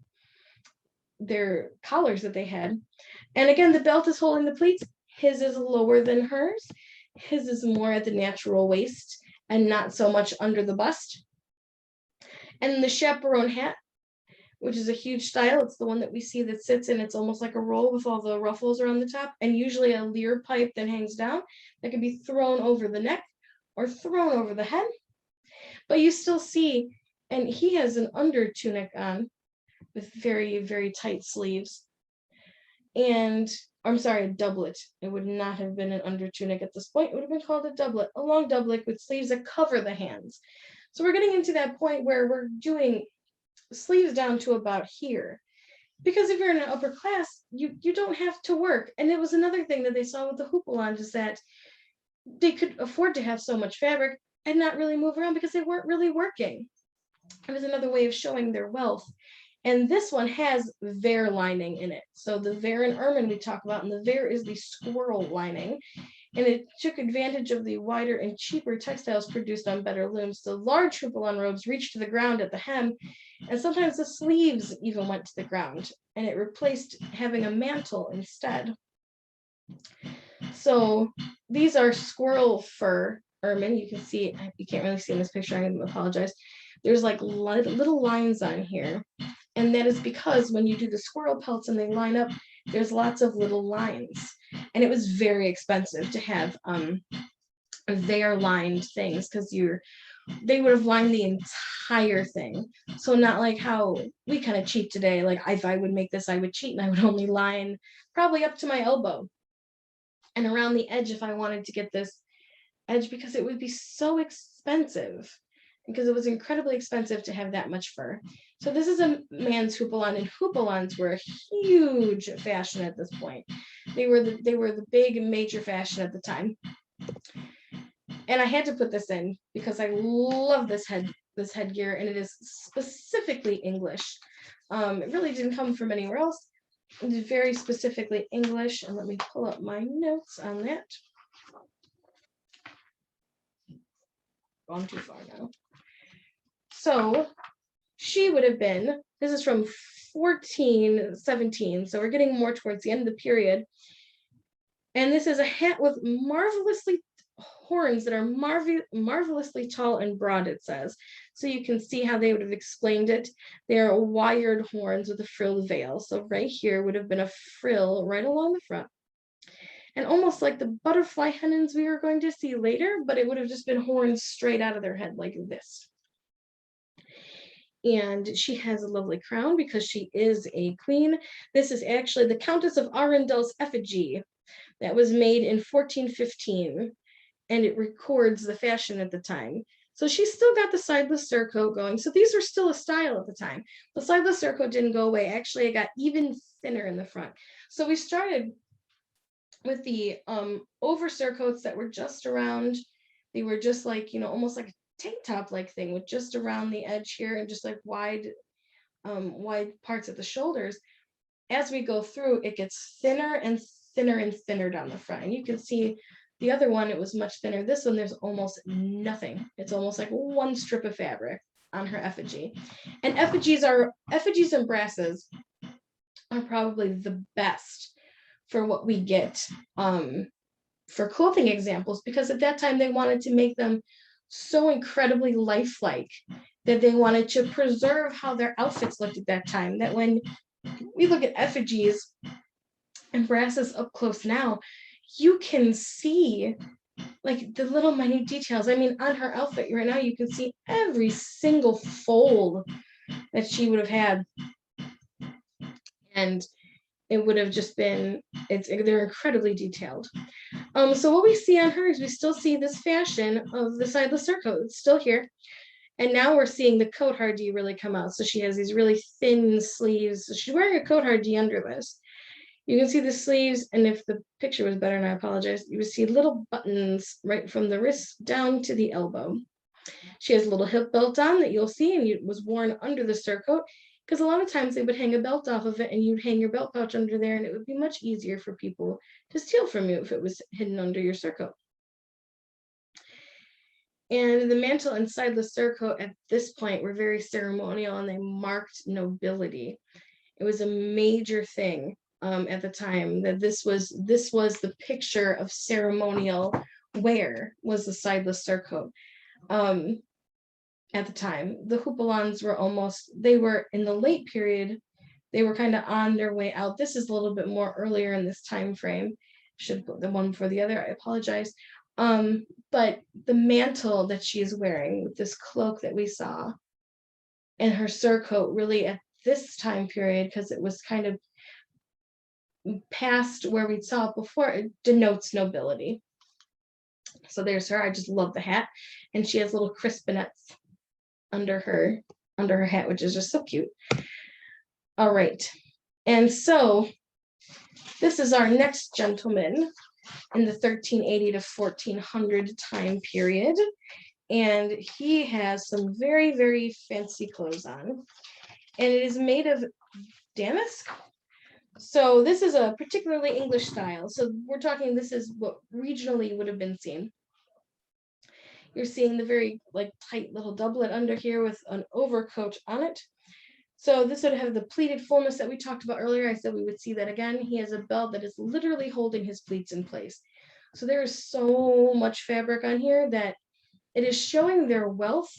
S1: collars that they had. And again, the belt is holding the pleats. His is lower than hers. His is more at the natural waist and not so much under the bust. And the chaperone hat, which is a huge style. It's the one that we see that sits in. It's almost like a roll with all the ruffles around the top, and usually a leer pipe that hangs down that can be thrown over the neck or thrown over the head. But you still see, and he has an under tunic on with very, very tight sleeves. And I'm sorry, a doublet. It would not have been an under tunic at this point. It would have been called a doublet, a long doublet with sleeves that cover the hands. So we're getting into that point where we're doing sleeves down to about here. Because if you're in an upper class, you don't have to work. And it was another thing that they saw with the houppelande is that they could afford to have so much fabric and not really move around because they weren't really working. It was another way of showing their wealth. And this one has vair lining in it. So the vair and ermine we talk about, and the vair is the squirrel lining. And it took advantage of the wider and cheaper textiles produced on better looms. The large houppelande robes reached to the ground at the hem, and sometimes the sleeves even went to the ground, and it replaced having a mantle instead. So these are squirrel fur ermine. You can see, you can't really see in this picture, I apologize. There's like little lines on here. And that is because when you do the squirrel pelts and they line up, there's lots of little lines. And it was very expensive to have vair lined things because they would have lined the entire thing. So not like how we kind of cheat today. Like if I would make this, I would cheat and I would only line probably up to my elbow and around the edge if I wanted to get this edge, because it would be so expensive, because it was incredibly expensive to have that much fur. So this is a man's houppelande, and houppelandes were a huge fashion at this point. They were the big major fashion at the time. And I had to put this in because I love this headgear, and it is specifically English. It really didn't come from anywhere else. It is very specifically English, and let me pull up my notes on that. Gone too far now. So she would have been, this is from 1417, so we're getting more towards the end of the period. And this is a hat with marvelously horns that are marvelously tall and broad, it says. So you can see how they would have explained it. They are wired horns with a frilled veil. So right here would have been a frill right along the front. And almost like the butterfly hennons we are going to see later, but it would have just been horns straight out of their head like this. And she has a lovely crown because she is a queen. This is actually the Countess of Arundel's effigy that was made in 1415, and it records the fashion at the time. So she's still got the sideless surcoat going. So these were still a style at the time. The sideless surcoat didn't go away. Actually, it got even thinner in the front. So we started with the over surcoats that were just around. They were just like, you know, almost like a tank top like thing with just around the edge here and just like wide parts at the shoulders. As we go through, it gets thinner and thinner and thinner down the front. And you can see the other one, it was much thinner. This one, there's almost nothing. It's almost like one strip of fabric on her effigy. And effigies and brasses are probably the best for what we get for clothing examples, because at that time they wanted to make them so incredibly lifelike that they wanted to preserve how their outfits looked at that time, that when we look at effigies and brasses up close now, you can see like the little minute details. I mean, on her outfit right now, you can see every single fold that she would have had. And it would have just been, they're incredibly detailed. So what we see on her is we still see this fashion of the sideless surcoat. It's still here. And now we're seeing the coat hardie really come out. So she has these really thin sleeves. So she's wearing a coat hardie under this. You can see the sleeves, and if the picture was better, and I apologize, you would see little buttons right from the wrist down to the elbow. She has a little hip belt on that you'll see, and it was worn under the surcoat, because a lot of times they would hang a belt off of it, and you'd hang your belt pouch under there, and it would be much easier for people to steal from you if it was hidden under your surcoat. And the mantle and sideless surcoat at this point were very ceremonial, and they marked nobility. It was a major thing at the time that this was the picture of ceremonial wear, was the sideless surcoat. At the time, the houppelans they were in the late period, they were kind of on their way out. This is a little bit more earlier in this time frame. Should put the one before the other, I apologize. But the mantle that she is wearing with this cloak that we saw and her surcoat really at this time period, because it was kind of past where we saw it before, it denotes nobility. So there's her. I just love the hat, and she has little crispinets under her hat, which is just so cute. All right, and so this is our next gentleman in the 1380 to 1400 time period, and he has some very, very fancy clothes on, and it is made of damask. So this is a particularly English style. So we're talking, this is what regionally would have been seen. You're seeing the very like tight little doublet under here with an overcoat on it. So this would have the pleated fullness that we talked about earlier. I said we would see that again. He has a belt that is literally holding his pleats in place. So there is so much fabric on here that it is showing their wealth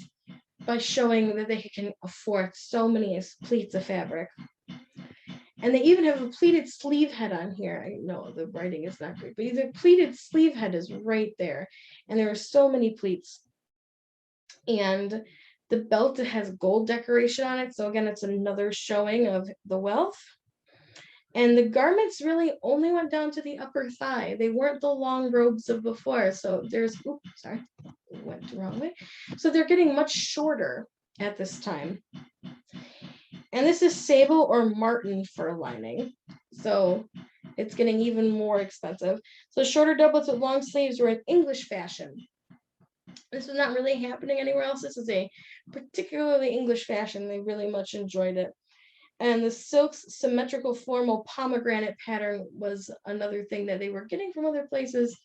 S1: by showing that they can afford so many pleats of fabric. And they even have a pleated sleeve head on here. I know the writing is not great, but the pleated sleeve head is right there. And there are so many pleats. And the belt has gold decoration on it. So again, it's another showing of the wealth. And the garments really only went down to the upper thigh. They weren't the long robes of before. So went the wrong way. So they're getting much shorter at this time. And this is sable or marten fur lining. So it's getting even more expensive. So shorter doublets with long sleeves were an English fashion. This was not really happening anywhere else. This is a particularly English fashion. They really much enjoyed it. And the silk's symmetrical formal pomegranate pattern was another thing that they were getting from other places,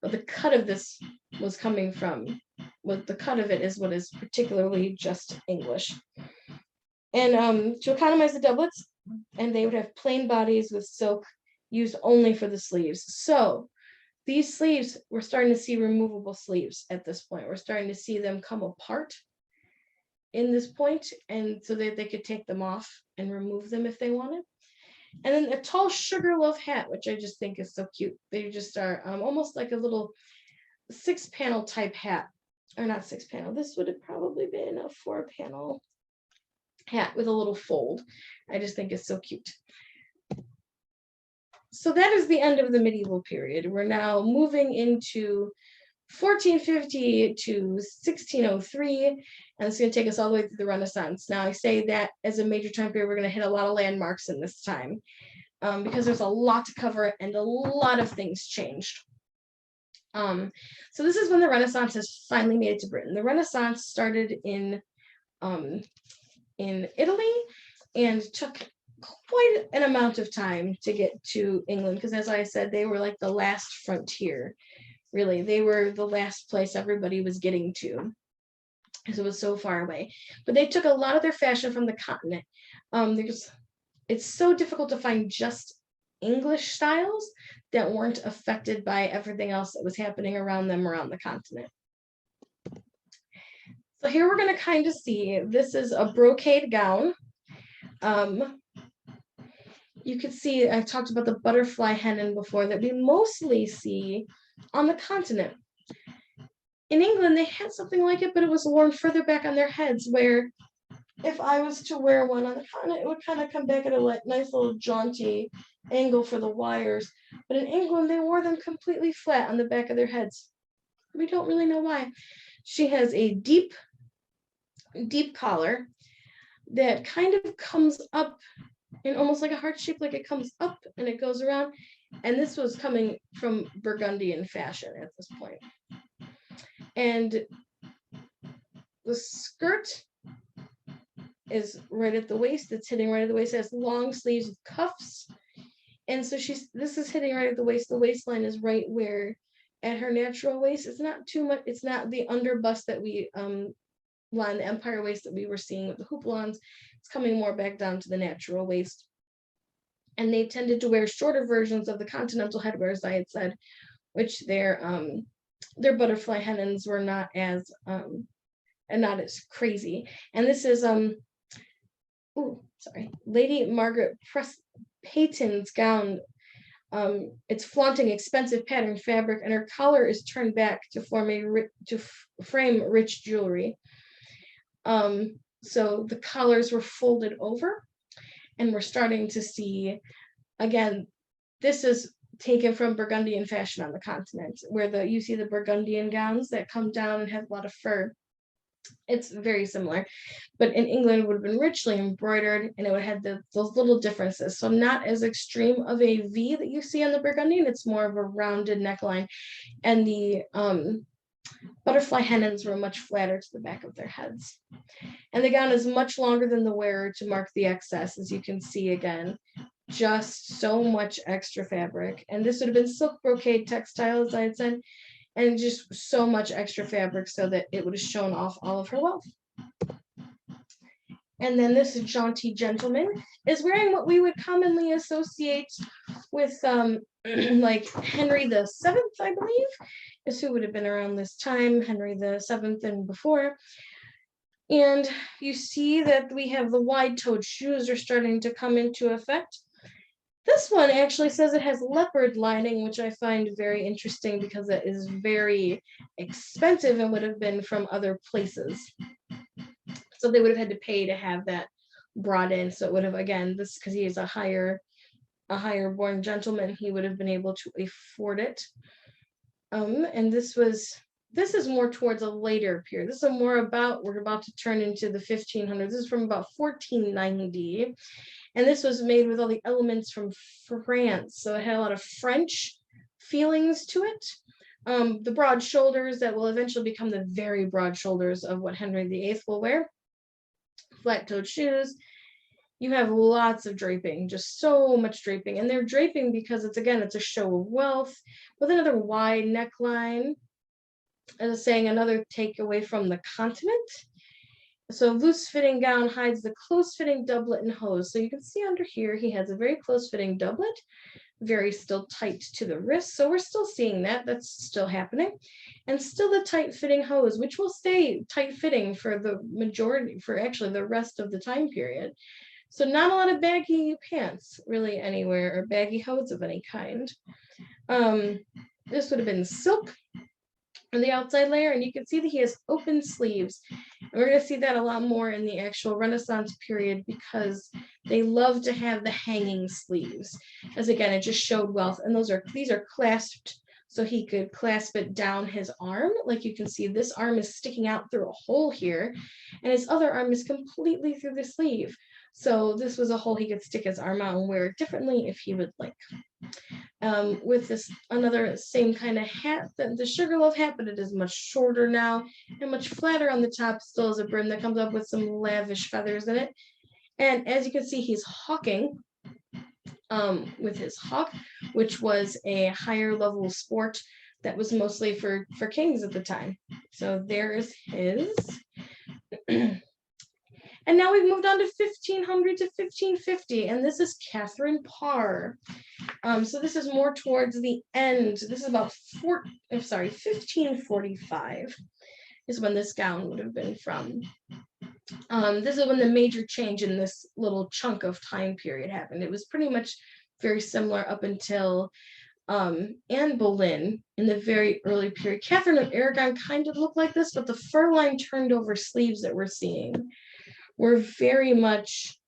S1: but the cut of this was coming from, the cut of it is what is particularly just English. And to economize the doublets, and they would have plain bodies with silk used only for the sleeves. So these sleeves, we're starting to see removable sleeves at this point. We're starting to see them come apart in this point, and so that they could take them off and remove them if they wanted. And then a tall sugar loaf hat, which I just think is so cute. They just are almost like a little 6-panel type hat, or not 6-panel. This would have probably been a 4-panel hat with a little fold. I just think it's so cute. So that is the end of the medieval period. We're now moving into 1450 to 1603, and it's going to take us all the way through the Renaissance. Now, I say that as a major time period, we're going to hit a lot of landmarks in this time, because there's a lot to cover and a lot of things changed. So this is when the Renaissance has finally made it to Britain. The Renaissance started in Italy and took quite an amount of time to get to England, because as I said, they were like the last frontier. Really, they were the last place everybody was getting to, because it was so far away. But they took a lot of their fashion from the continent. It's so difficult to find just English styles that weren't affected by everything else that was happening around them around the continent. So here we're going to kind of see, this is a brocade gown. You can see, I've talked about the butterfly hennin before, that we mostly see on the continent. In England, they had something like it, but it was worn further back on their heads, where if I was to wear one on the continent, it would kind of come back at a nice little jaunty angle for the wires. But in England, they wore them completely flat on the back of their heads. We don't really know why. She has a deep, deep collar that kind of comes up in almost like a heart shape, like it comes up and it goes around. And this was coming from Burgundian fashion at this point. And the skirt is right at the waist. It's hitting right at the waist. It has long sleeves with cuffs. And so this is hitting right at the waist. The waistline is right where at her natural waist. It's not too much. It's not the under bust that we line the empire waist that we were seeing with the houppelons. It's coming more back down to the natural waist. And they tended to wear shorter versions of the continental headwear, as I had said, which their butterfly hennins were not as crazy. And this is Lady Margaret Peyton's gown. It's flaunting expensive patterned fabric, and her collar is turned back to frame rich jewelry. So the collars were folded over, and we're starting to see, again, this is taken from Burgundian fashion on the continent, where you see the Burgundian gowns that come down and have a lot of fur. It's very similar, but in England it would have been richly embroidered, and it would have had those little differences. So not as extreme of a V that you see on the Burgundian, it's more of a rounded neckline, and the butterfly hennins were much flatter to the back of their heads. And the gown is much longer than the wearer to mark the excess, as you can see again. Just so much extra fabric. And this would have been silk brocade textile, as I had said, and just so much extra fabric so that it would have shown off all of her wealth. And then this jaunty gentleman is wearing what we would commonly associate with like Henry VII, I believe, is who would have been around this time, Henry VII and before. And you see that we have the wide-toed shoes are starting to come into effect. This one actually says it has leopard lining, which I find very interesting because it is very expensive and would have been from other places. So they would have had to pay to have that brought in. So it would have, again, this because he is a higher born gentleman, he would have been able to afford it. And this is more towards a later period. This is more about, we're about to turn into the 1500s. This is from about 1490. And this was made with all the elements from France. So it had a lot of French feelings to it. The broad shoulders that will eventually become the very broad shoulders of what Henry VIII will wear. Flat-toed shoes. You have lots of draping, just so much draping. And they're draping because it's a show of wealth with another wide neckline. As I was saying, another takeaway from the continent. So loose fitting gown hides the close fitting doublet and hose. So you can see under here, he has a very close fitting doublet, very still tight to the wrist. So we're still seeing that, that's still happening. And still the tight fitting hose, which will stay tight fitting for the majority, for actually the rest of the time period. So not a lot of baggy pants really anywhere, or baggy hose of any kind. This would have been silk on the outside layer, and you can see that he has open sleeves. And we're going to see that a lot more in the actual Renaissance period, because they love to have the hanging sleeves, as again, it just showed wealth. And these are clasped, so he could clasp it down his arm. Like you can see, this arm is sticking out through a hole here, and his other arm is completely through the sleeve. So this was a hole he could stick his arm out and wear it differently if he would like. With this another same kind of hat, the Sugarloaf hat, but it is much shorter now and much flatter on the top, still has a brim that comes up with some lavish feathers in it. And as you can see, he's hawking with his hawk, which was a higher level sport that was mostly for kings at the time. So there's his. And now we've moved on to 1500 to 1550, and this is Catherine Parr. So this is more towards the end. This is about 1545 is when this gown would have been from. This is when the major change in this little chunk of time period happened. It was pretty much very similar up until Anne Boleyn in the very early period. Catherine of Aragon kind of looked like this, but the fur-lined turned over sleeves that we're seeing were very much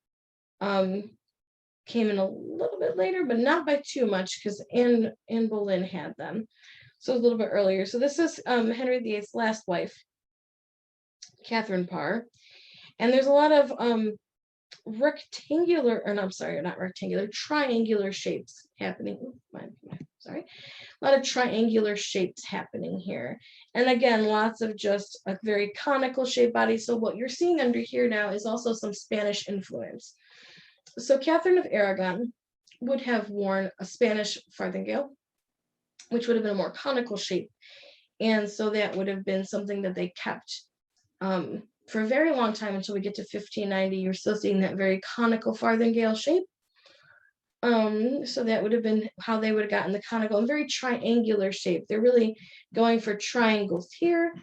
S1: came in a little bit later, but not by too much, because Anne Boleyn had them. So a little bit earlier. So this is Henry VIII's last wife, Catherine Parr. And there's a lot of triangular shapes happening. Sorry. A lot of triangular shapes happening here. And again, lots of just a very conical shaped body. So what you're seeing under here now is also some Spanish influence. So Catherine of Aragon would have worn a Spanish farthingale, which would have been a more conical shape. And so that would have been something that they kept for a very long time until we get to 1590. You're still seeing that very conical farthingale shape. So that would have been how they would have gotten the conical and very triangular shape. They're really going for triangles here,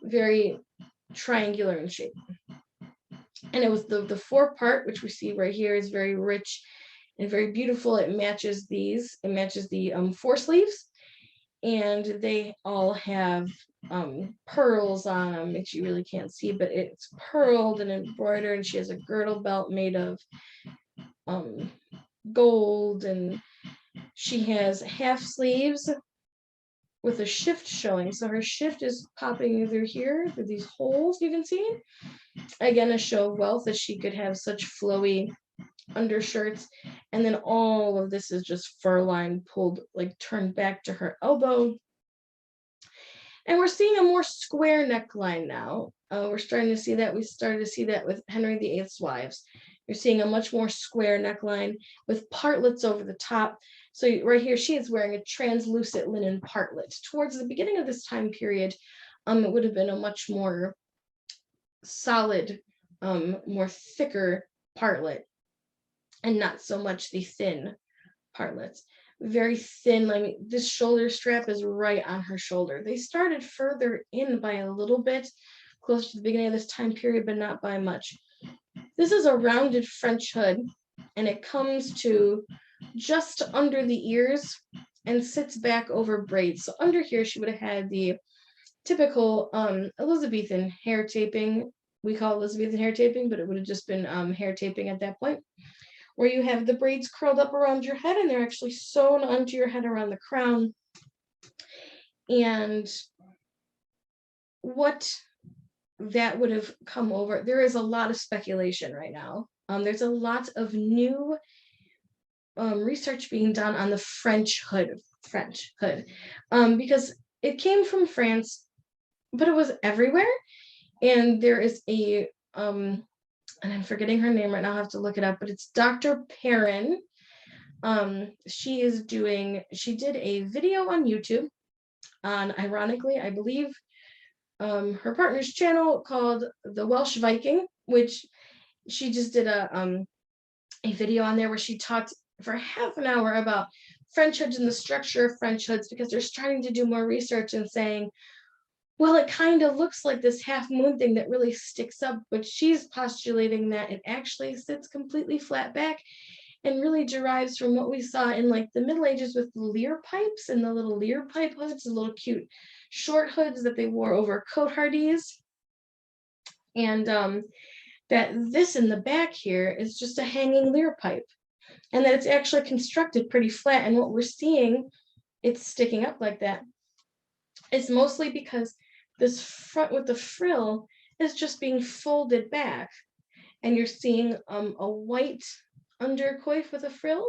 S1: very triangular in shape. And it was the four-part, which we see right here, is very rich and very beautiful. It matches these. It matches the four sleeves, and they all have pearls on them, which you really can't see, but it's pearled and embroidered. And she has a girdle belt made of gold, and she has half sleeves with a shift showing. So her shift is popping through here, through these holes you can see. Again, a show of wealth, that she could have such flowy undershirts. And then all of this is just fur line pulled, like turned back to her elbow. And we're seeing a more square neckline now. We're starting to see that. We started to see that with Henry VIII's wives. You're seeing a much more square neckline with partlets over the top. So right here, she is wearing a translucent linen partlet. Towards the beginning of this time period, it would have been a much more solid, more thicker partlet, and not so much the thin partlets. Very thin. I mean, this shoulder strap is right on her shoulder. They started further in by a little bit, close to the beginning of this time period, but not by much. This is a rounded French hood, and it comes to just under the ears and sits back over braids. So under here, she would have had the typical Elizabethan hair taping. We call it Elizabethan hair taping, but it would have just been hair taping at that point, where you have the braids curled up around your head, and they're actually sewn onto your head around the crown. And what that would have come over, there is a lot of speculation right now. There's a lot of new research being done on the French hood, because it came from France, but it was everywhere. And there is a and I'm forgetting her name right now, I have to look it up, but it's Dr. Perrin. She did a video on YouTube on, ironically, I believe, her partner's channel called The Welsh Viking, which she just did a video on there where she talked for half an hour about French hoods and the structure of French hoods, because they're starting to do more research and saying, well, it kind of looks like this half moon thing that really sticks up, but she's postulating that it actually sits completely flat back and really derives from what we saw in like the Middle Ages with the leer pipes and the little leer pipe hoods, the little cute short hoods that they wore over coat hardies. And that this in the back here is just a hanging leer pipe, and that it's actually constructed pretty flat. And what we're seeing, it's sticking up like that, it's mostly because this front with the frill is just being folded back, and you're seeing a white undercoif with a frill,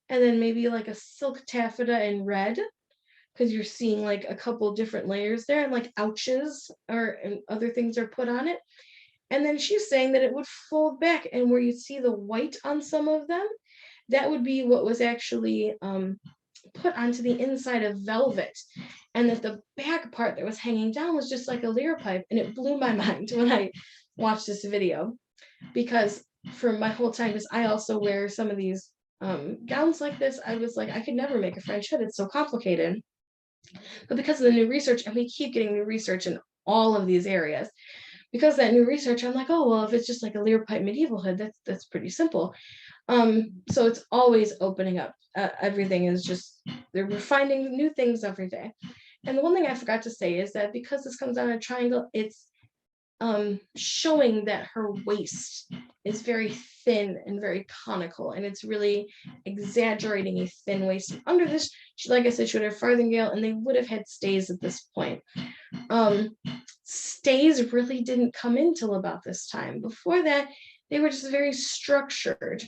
S1: and then maybe like a silk taffeta in red, because you're seeing like a couple different layers there, and like ouches and other things are put on it. And then she's saying that it would fold back, and where you see the white on some of them, that would be what was actually put onto the inside of velvet, and that the back part that was hanging down was just like a leer pipe. And it blew my mind when I watched this video, because for my whole time, because I also wear some of these gowns like this, I was like, I could never make a French hood, it's so complicated. But because of the new research, and we keep getting new research in all of these areas, because of that new research, I'm like, oh, well, if it's just like a leer pipe medieval hood, that's pretty simple. So it's always opening up. Everything is just, we're finding new things every day. And the one thing I forgot to say is that because this comes out in a triangle, it's showing that her waist is very thin and very conical, and it's really exaggerating a thin waist. Under this, like I said, she would have farthingale, and they would have had stays at this point. Stays really didn't come in till about this time. Before that, they were just very structured,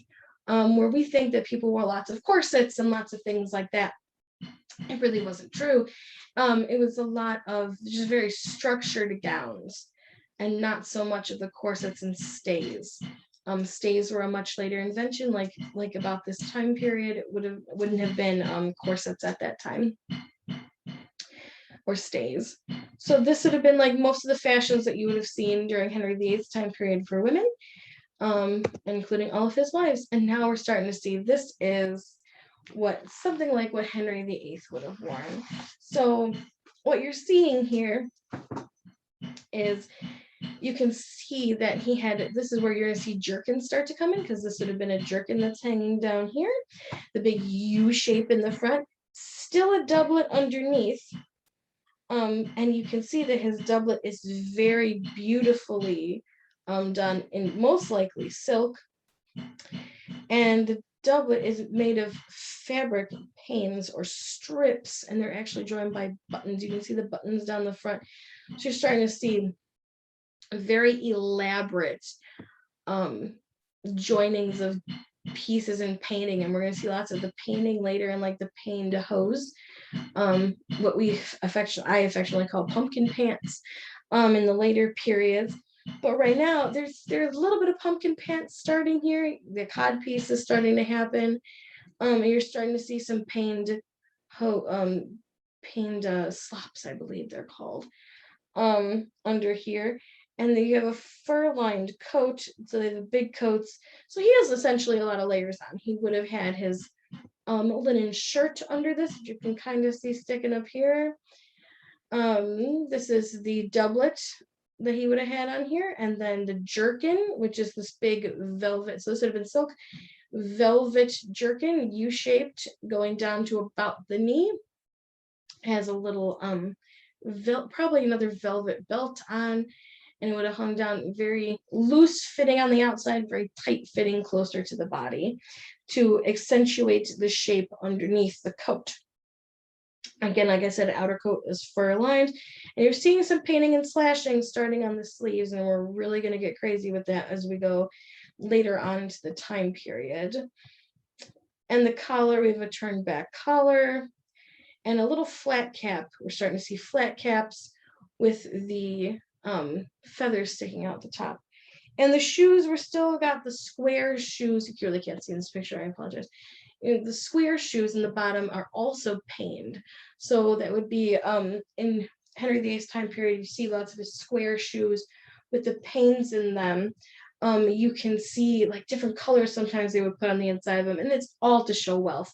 S1: where we think that people wore lots of corsets and lots of things like that. It really wasn't true. It was a lot of just very structured gowns, and not so much of the corsets and stays. Stays were a much later invention, like about this time period. It wouldn't have been corsets at that time, or stays. So this would have been like most of the fashions that you would have seen during Henry VIII's time period for women, including all of his wives. And now we're starting to see this is something like what Henry VIII would have worn. So what you're seeing here is, you can see that he had, this is where you're going to see jerkins start to come in, because this would have been a jerkin that's hanging down here, the big U shape in the front, still a doublet underneath. And you can see that his doublet is very beautifully done in most likely silk, and the doublet is made of fabric panes or strips, and they're actually joined by buttons. You can see the buttons down the front. So you're starting to see very elaborate joinings of pieces and painting, and we're going to see lots of the painting later, and like the paned hose, what I affectionately call pumpkin pants, in the later periods. But right now there's a little bit of pumpkin pants starting here. The cod piece is starting to happen, and you're starting to see some paned slops, I believe they're called, under here. And then you have a fur-lined coat, so they have big coats. So he has essentially a lot of layers on. He would have had his linen shirt under this, which you can kind of see sticking up here. This is the doublet that he would have had on here, and then the jerkin, which is this big velvet. So this would have been silk velvet jerkin, U-shaped, going down to about the knee. Has a little probably another velvet belt on, and it would have hung down very loose fitting on the outside, very tight fitting closer to the body to accentuate the shape underneath the coat. Again, like I said, outer coat is fur lined, and you're seeing some painting and slashing starting on the sleeves, and we're really going to get crazy with that as we go later on into the time period. And the collar, we have a turned back collar and a little flat cap. We're starting to see flat caps with the feathers sticking out the top. And the shoes, we're still got the square shoes. You really can't see in this picture, I apologize. The square shoes in the bottom are also paned. So that would be in Henry VIII's time period, you see lots of his square shoes with the panes in them. You can see like different colors sometimes they would put on the inside of them, and it's all to show wealth.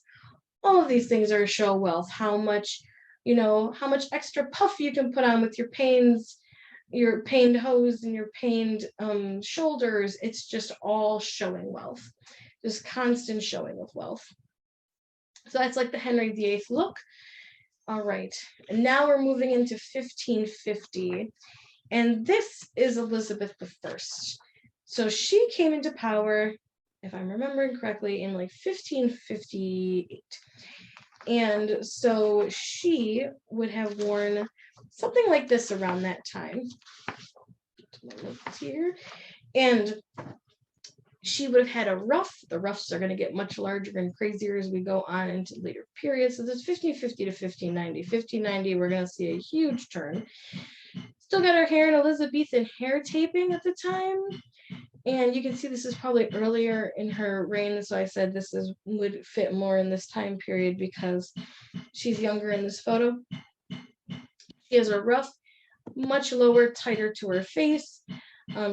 S1: All of these things are to show wealth. How much, how much extra puff you can put on with your panes, your paned hose and your paned shoulders. It's just all showing wealth, just constant showing of wealth. So that's like the Henry VIII look. All right, and now we're moving into 1550, and this is Elizabeth I. So she came into power, if I'm remembering correctly, in like 1558. And so she would have worn something like this around that time. Here. And she would have had a ruff. The ruffs are going to get much larger and crazier as we go on into later periods. So this 1550 to 1590. 1590, we're going to see a huge turn. Still got her hair in Elizabethan hair taping at the time. And you can see this is probably earlier in her reign. So I said this would fit more in this time period because she's younger in this photo. She has a ruff, much lower, tighter to her face.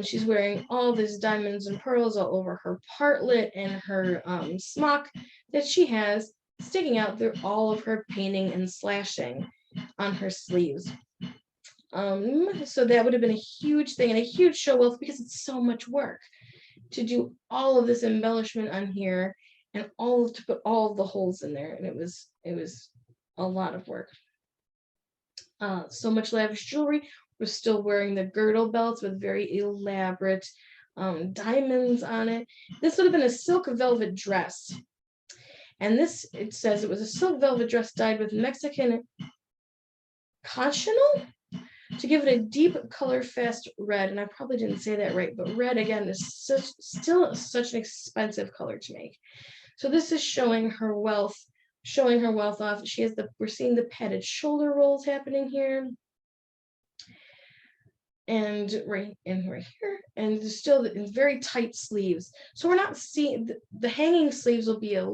S1: She's wearing all these diamonds and pearls all over her partlet and her smock that she has sticking out through all of her painting and slashing on her sleeves. So that would have been a huge thing and a huge show wealth because it's so much work to do all of this embellishment on here and to put all of the holes in there, and it was a lot of work. So much lavish jewelry. We're still wearing the girdle belts with very elaborate diamonds on it. This would have been a silk velvet dress. And this, it says it was a silk velvet dress dyed with Mexican cochineal to give it a deep color fast red. And I probably didn't say that right, but red again is still such an expensive color to make. So this is showing her wealth off. We're seeing the padded shoulder rolls happening here. And right here, and still in very tight sleeves. So we're not seeing the hanging sleeves will be a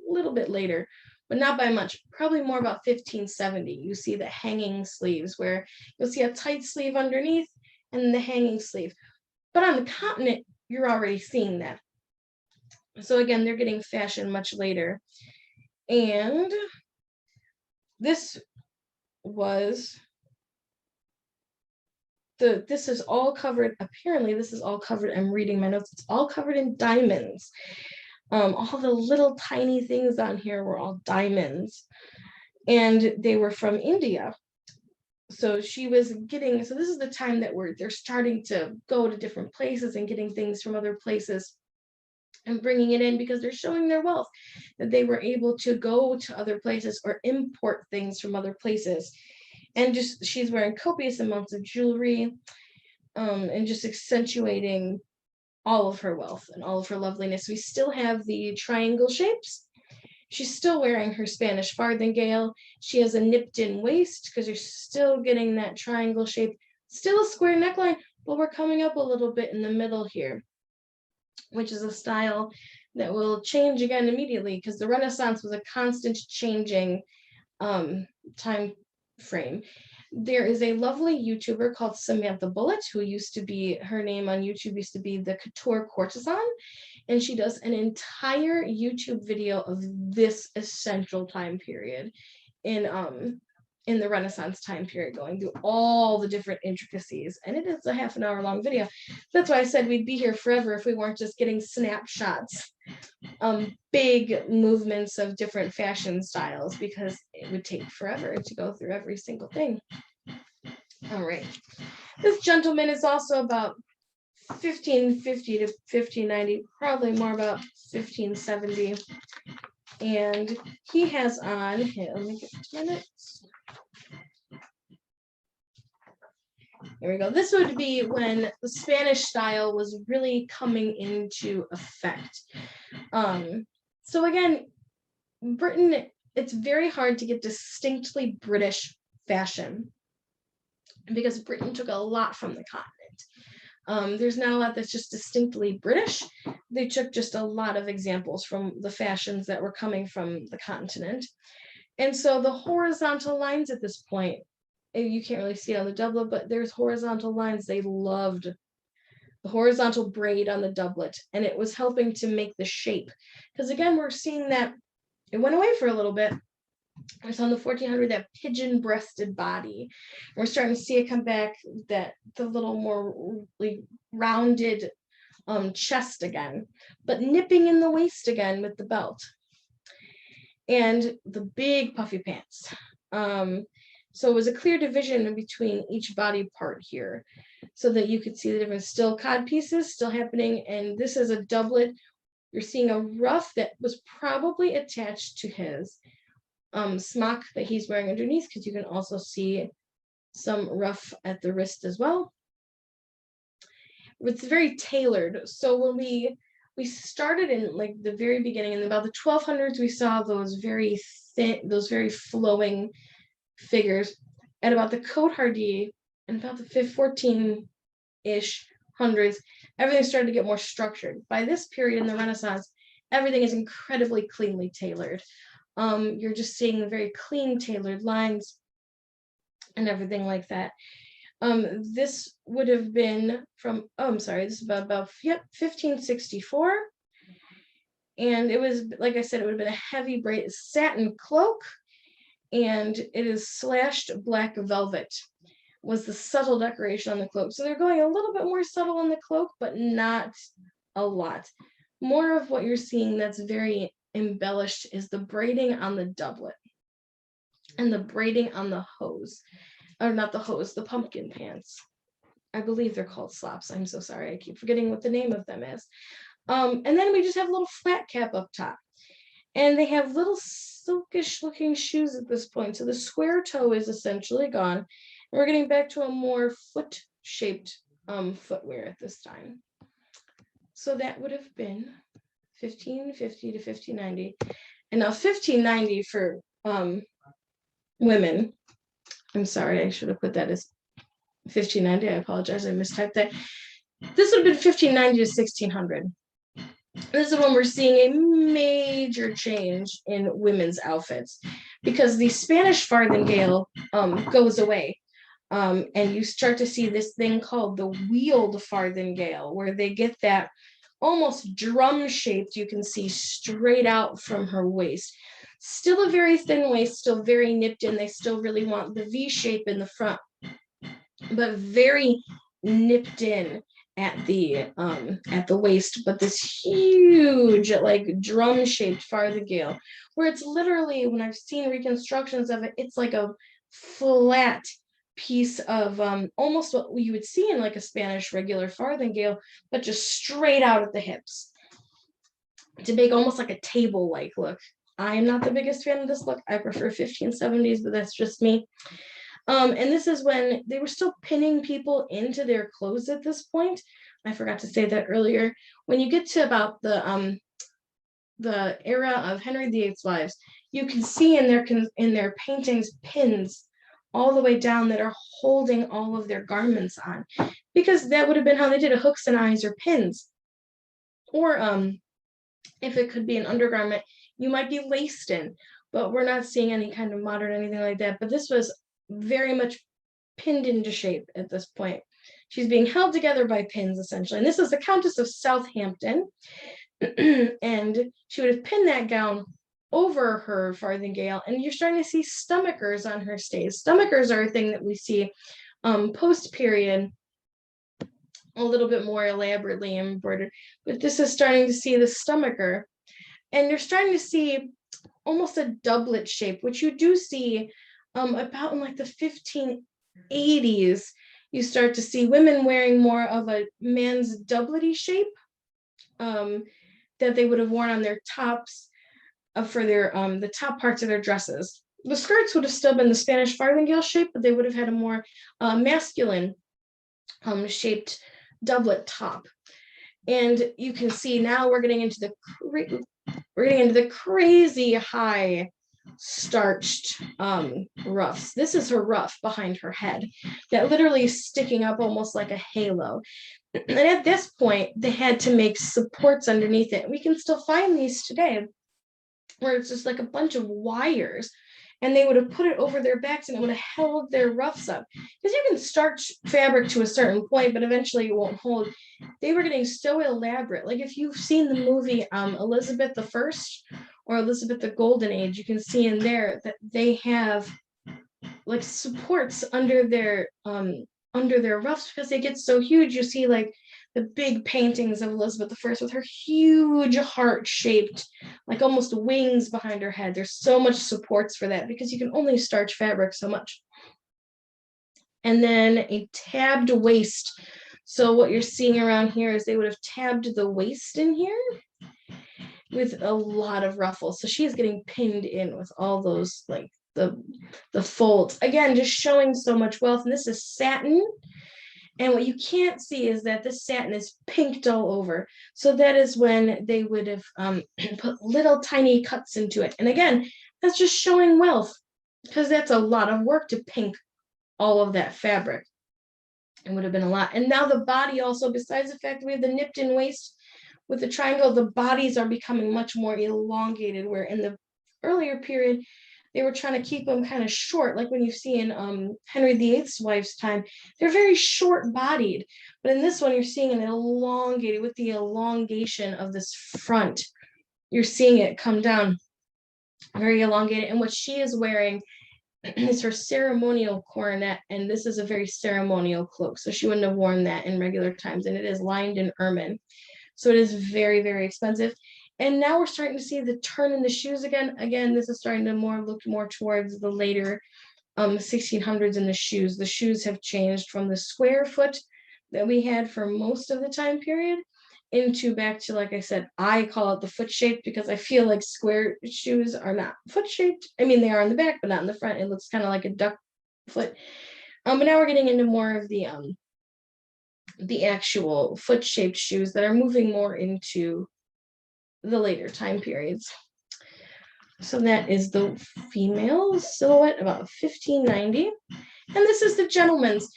S1: little bit later, but not by much, probably more about 1570. You see the hanging sleeves where you'll see a tight sleeve underneath and the hanging sleeve. But on the continent, you're already seeing that. So again, they're getting fashion much later. And this is all covered, apparently this is all covered, I'm reading my notes, it's all covered in diamonds. All the little tiny things on here were all diamonds, and they were from India. So this is the time that they're starting to go to different places and getting things from other places and bringing it in because they're showing their wealth, that they were able to go to other places or import things from other places. And she's wearing copious amounts of jewelry, and just accentuating all of her wealth and all of her loveliness. We still have the triangle shapes. She's still wearing her Spanish farthingale. She has a nipped in waist because you're still getting that triangle shape. Still a square neckline, but we're coming up a little bit in the middle here, which is a style that will change again immediately because the Renaissance was a constant changing time frame. There is a lovely YouTuber called Samantha Bullitt, who her name on YouTube used to be the Couture Courtesan, and she does an entire YouTube video of this essential time period in the Renaissance time period, going through all the different intricacies, and it is a half an hour long video. That's why I said we'd be here forever if we weren't just getting snapshots, big movements of different fashion styles, because it would take forever to go through every single thing. All right, this gentleman is also about 1550 to 1590, probably more about 1570, and he has on him, let me get to my notes. Here we go. This would be when the Spanish style was really coming into effect. So again, Britain, it's very hard to get distinctly British fashion because Britain took a lot from the continent. There's not a lot that's just distinctly British. They took just a lot of examples from the fashions that were coming from the continent. And so the horizontal lines at this point you can't really see it on the doublet, but there's horizontal lines. They loved the horizontal braid on the doublet, and it was helping to make the shape. Because again, we're seeing that it went away for a little bit. It's on the 1400, that pigeon-breasted body. And we're starting to see it come back, that the little more like rounded chest again, but nipping in the waist again with the belt. And the big puffy pants. So it was a clear division between each body part here, so that you could see the different still cod pieces still happening. And this is a doublet. You're seeing a ruff that was probably attached to his smock that he's wearing underneath, because you can also see some ruff at the wrist as well. It's very tailored. So when we started in like the very beginning, in about the 1200s, we saw those very thin, those very flowing figures. At about the Côte Hardy and about the 14-ish hundreds, everything started to get more structured. By this period in the Renaissance, everything is incredibly cleanly tailored. You're just seeing the very clean tailored lines and everything like that. This would have been from, this is about 1564. And it was, like I said, it would have been a heavy braid satin cloak, and it is slashed black velvet was the subtle decoration on the cloak. So they're going a little bit more subtle on the cloak, but not a lot. More of what you're seeing that's very embellished is the braiding on the doublet and the braiding on the hose, or not the hose, the pumpkin pants. I believe they're called slops. I'm so sorry. I keep forgetting what the name of them is. And then we just have a little flat cap up top. And they have little silkish looking shoes at this point. So the square toe is essentially gone. And we're getting back to a more foot shaped footwear at this time. So that would have been 1550 to 1590. And now 1590 for women. I'm sorry, I should have put that as 1590. I apologize, I mistyped that. This would have been 1590 to 1600. This is when we're seeing a major change in women's outfits, because the Spanish farthingale goes away. And you start to see this thing called the wheeled farthingale, where they get that almost drum shaped, you can see straight out from her waist. Still a very thin waist, still very nipped in. They still really want the V shape in the front, but very nipped in at the waist. But this huge, like drum shaped farthingale, where it's literally, when I've seen reconstructions of it, it's like a flat piece of almost what you would see in like a Spanish regular farthingale, but just straight out at the hips to make almost like a table-like look. I am not the biggest fan of this look. I prefer 1570s, but that's just me. And this is when they were still pinning people into their clothes at this point. I forgot to say that earlier. When you get to about the era of Henry VIII's wives, you can see in their paintings pins all the way down that are holding all of their garments on, because that would have been how they did it, hooks and eyes or pins. Or if it could be an undergarment, you might be laced in, but we're not seeing any kind of modern anything like that. But this was very much pinned into shape at this point. She's being held together by pins, essentially. And this is the Countess of Southampton. And she would have pinned that gown over her farthingale, and you're starting to see stomachers on her stays. Stomachers are a thing that we see post-period, a little bit more elaborately embroidered, but this is starting to see the stomacher, and you're starting to see almost a doublet shape, which you do see about in like the 1580s. You start to see women wearing more of a man's doublety shape that they would have worn on their tops for their the top parts of their dresses. The skirts would have still been the Spanish farthingale shape, but they would have had a more masculine shaped doublet top. And you can see now we're getting into the crazy high starched ruffs. This is her ruff behind her head that literally is sticking up almost like a halo. And at this point, they had to make supports underneath it. We can still find these today, where it's just like a bunch of wires, and they would have put it over their backs and it would have held their ruffs up. Because you can starch fabric to a certain point, but eventually it won't hold. They were getting so elaborate. Like if you've seen the movie Elizabeth the First or Elizabeth the Golden Age, you can see in there that they have like supports under their ruffs because they get so huge. You see like the big paintings of Elizabeth the First with her huge heart-shaped, like almost wings behind her head. There's so much supports for that because you can only starch fabric so much. And then a tabbed waist. So what you're seeing around here is they would have tabbed the waist in here with a lot of ruffles. So she's getting pinned in with all those like the folds. Again, just showing so much wealth. And this is satin. And what you can't see is that this satin is pinked all over. So that is when they would have put little tiny cuts into it. And again, that's just showing wealth because that's a lot of work to pink all of that fabric. It would have been a lot. And now the body also, besides the fact that we have the nipped in waist with the triangle, the bodies are becoming much more elongated, where in the earlier period, they were trying to keep them kind of short, like when you see in Henry VIII's wife's time. They're very short-bodied, but in this one, you're seeing an elongated, with the elongation of this front. You're seeing it come down, very elongated. And what she is wearing is her ceremonial coronet, and this is a very ceremonial cloak. So she wouldn't have worn that in regular times, and it is lined in ermine. So it is very, very expensive. And now we're starting to see the turn in the shoes again. Again, this is starting to look more towards the later 1600s in the shoes. The shoes have changed from the square foot that we had for most of the time period into back to, like I said, I call it the foot shaped because I feel like square shoes are not foot shaped. I mean, they are on the back, but not in the front. It looks kind of like a duck foot. But now we're getting into more of the actual foot shaped shoes that are moving more into the later time periods. So that is the female silhouette, about 1590. And this is the gentleman's.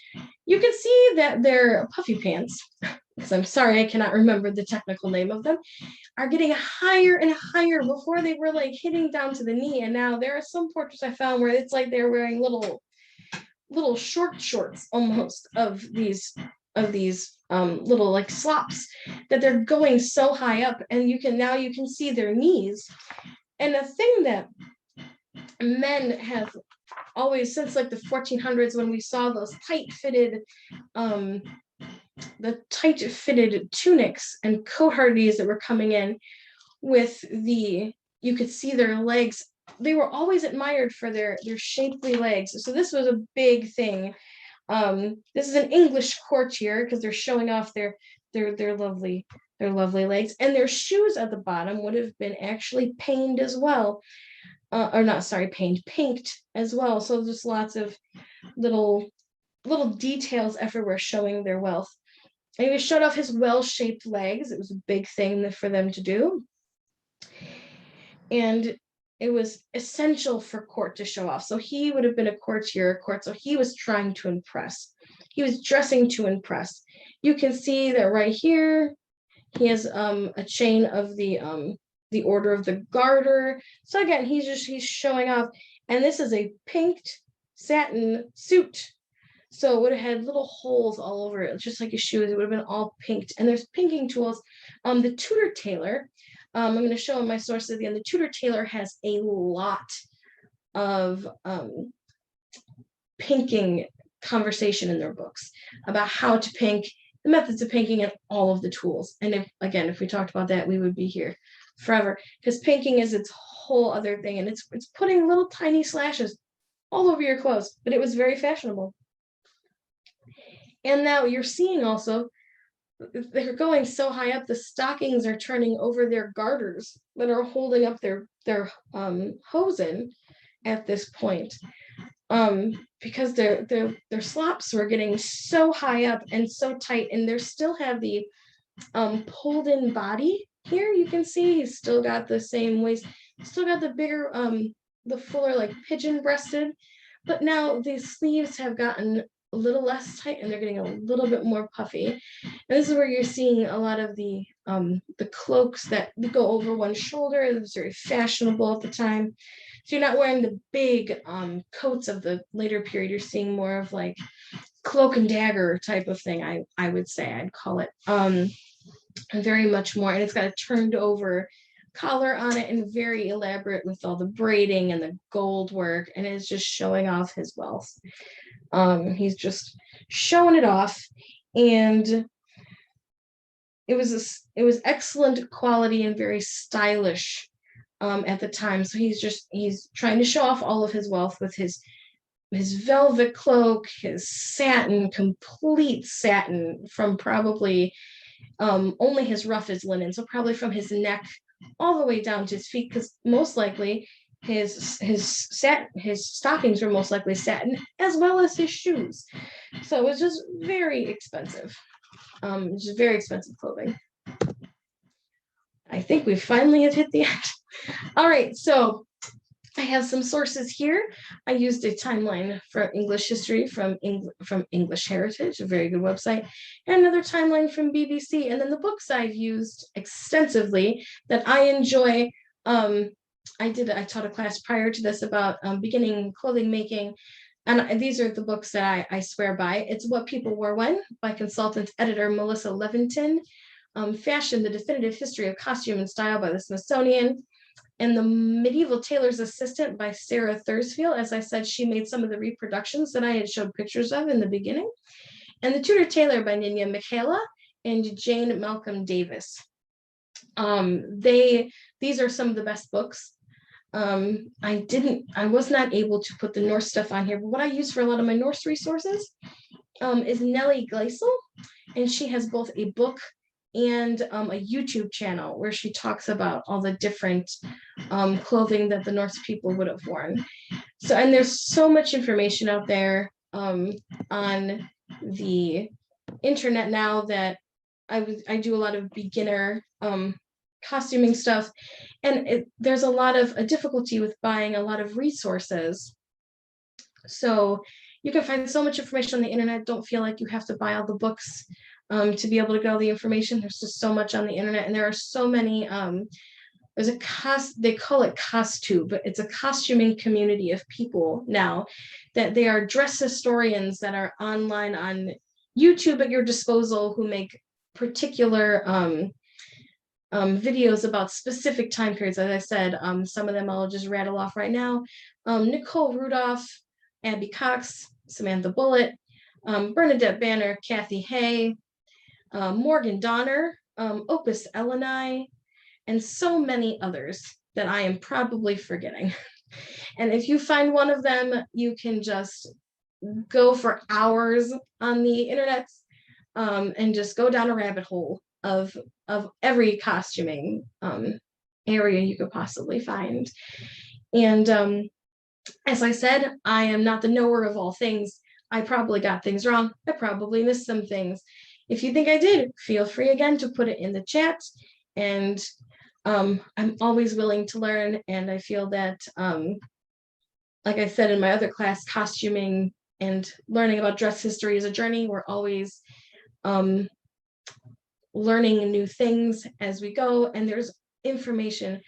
S1: You can see that their puffy pants, because I'm sorry, I cannot remember the technical name of them, are getting higher and higher. Before they were like hitting down to the knee. And now there are some portraits I found where it's like they're wearing little short shorts almost of these little like slops, that they're going so high up, and you can see their knees. And a thing that men have always, since like the 1400s, when we saw those tight-fitted tunics and cohorties that were coming in with you could see their legs. They were always admired for their shapely legs. So this was a big thing. This is an English courtier because they're showing off their lovely legs, and their shoes at the bottom would have been actually painted as well, pinked as well. So just lots of little details everywhere showing their wealth. And he showed off his well-shaped legs. It was a big thing for them to do, and it was essential for court to show off. So he would have been a courtier at court. So he was trying to impress. He was dressing to impress. You can see that right here, he has a chain of the Order of the Garter. So again, he's showing off. And this is a pinked satin suit. So it would have had little holes all over it, just like his shoes. It would have been all pinked. And there's pinking tools. The Tudor tailor, I'm going to show in my sources at the end. The Tudor tailor has a lot of pinking conversation in their books about how to pink, the methods of pinking, and all of the tools. And if we talked about that, we would be here forever, because pinking is its whole other thing, and it's putting little tiny slashes all over your clothes. But it was very fashionable. And now you're seeing also, they're going so high up, the stockings are turning over their garters that are holding up their hosen at this point, because their slops were getting so high up and so tight, and they still have the pulled in body here. You can see he's still got the same waist, still got the bigger the fuller, like pigeon breasted, but now these sleeves have gotten a little less tight and they're getting a little bit more puffy. And this is where you're seeing a lot of the cloaks that go over one shoulder. It was very fashionable at the time. So you're not wearing the big coats of the later period. You're seeing more of like cloak and dagger type of thing, I would say, I'd call it. Very much more, and it's got a turned over collar on it and very elaborate with all the braiding and the gold work, and it's just showing off his wealth. He's just showing it off, and it was excellent quality and very stylish at the time. So he's trying to show off all of his wealth with his velvet cloak, his satin, complete satin from probably only his ruff is linen, so probably from his neck all the way down to his feet, because most likely his stockings were most likely satin, as well as his shoes. So it was just very expensive. Just very expensive clothing. I think we finally have hit the end. All right, so I have some sources here. I used a timeline for English history from English Heritage, a very good website, and another timeline from BBC. And then the books I've used extensively that I enjoy. I taught a class prior to this about beginning clothing making. And these are the books that I swear by. It's What People Wore When by consultant editor Melissa Levinton. Fashion, The Definitive History of Costume and Style by the Smithsonian. And The Medieval Tailor's Assistant by Sarah Thursfield. As I said, she made some of the reproductions that I had showed pictures of in the beginning. And The Tudor Tailor by Ninya Michaela and Jane Malcolm Davis. These are some of the best books. I was not able to put the Norse stuff on here, but what I use for a lot of my Norse resources is Nellie Gleisel, and she has both a book and a YouTube channel where she talks about all the different clothing that the Norse people would have worn. So, and there's so much information out there on the internet now that I do a lot of beginner costuming stuff, and there's a lot of a difficulty with buying a lot of resources. So you can find so much information on the internet. Don't feel like you have to buy all the books to be able to get all the information. There's just so much on the internet, and there are so many. There's they call it Costube, but it's a costuming community of people now that they are dress historians that are online on YouTube at your disposal, who make particular videos about specific time periods. As I said, some of them I'll just rattle off right now. Nicole Rudolph, Abby Cox, Samantha Bullitt, Bernadette Banner, Kathy Hay, Morgan Donner, Opus Eleni, and so many others that I am probably forgetting. And if you find one of them, you can just go for hours on the internet and just go down a rabbit hole of every costuming area you could possibly find. And as I said, I am not the knower of all things. I probably got things wrong. I probably missed some things. If you think I did, feel free again to put it in the chat. And I'm always willing to learn. And I feel that, like I said in my other class, costuming and learning about dress history is a journey. We're always learning new things as we go. And there's information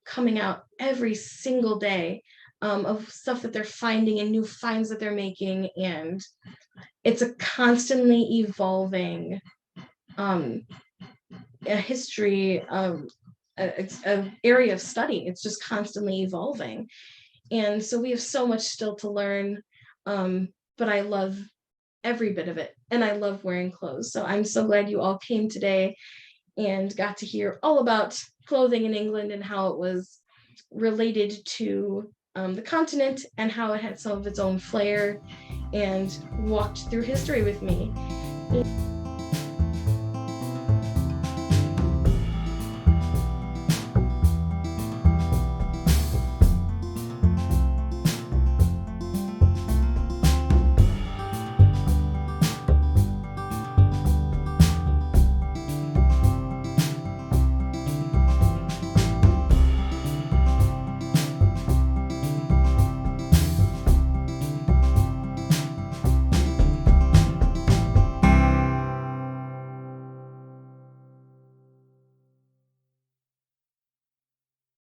S1: coming out every single day of stuff that they're finding and new finds that they're making. And it's a constantly evolving a history, an area of study. It's just constantly evolving. And so we have so much still to learn, but I love every bit of it. And I love wearing clothes. So I'm so glad you all came today and got to hear all about clothing in England and how it was related to the continent and how it had some of its own flair, and walked through history with me.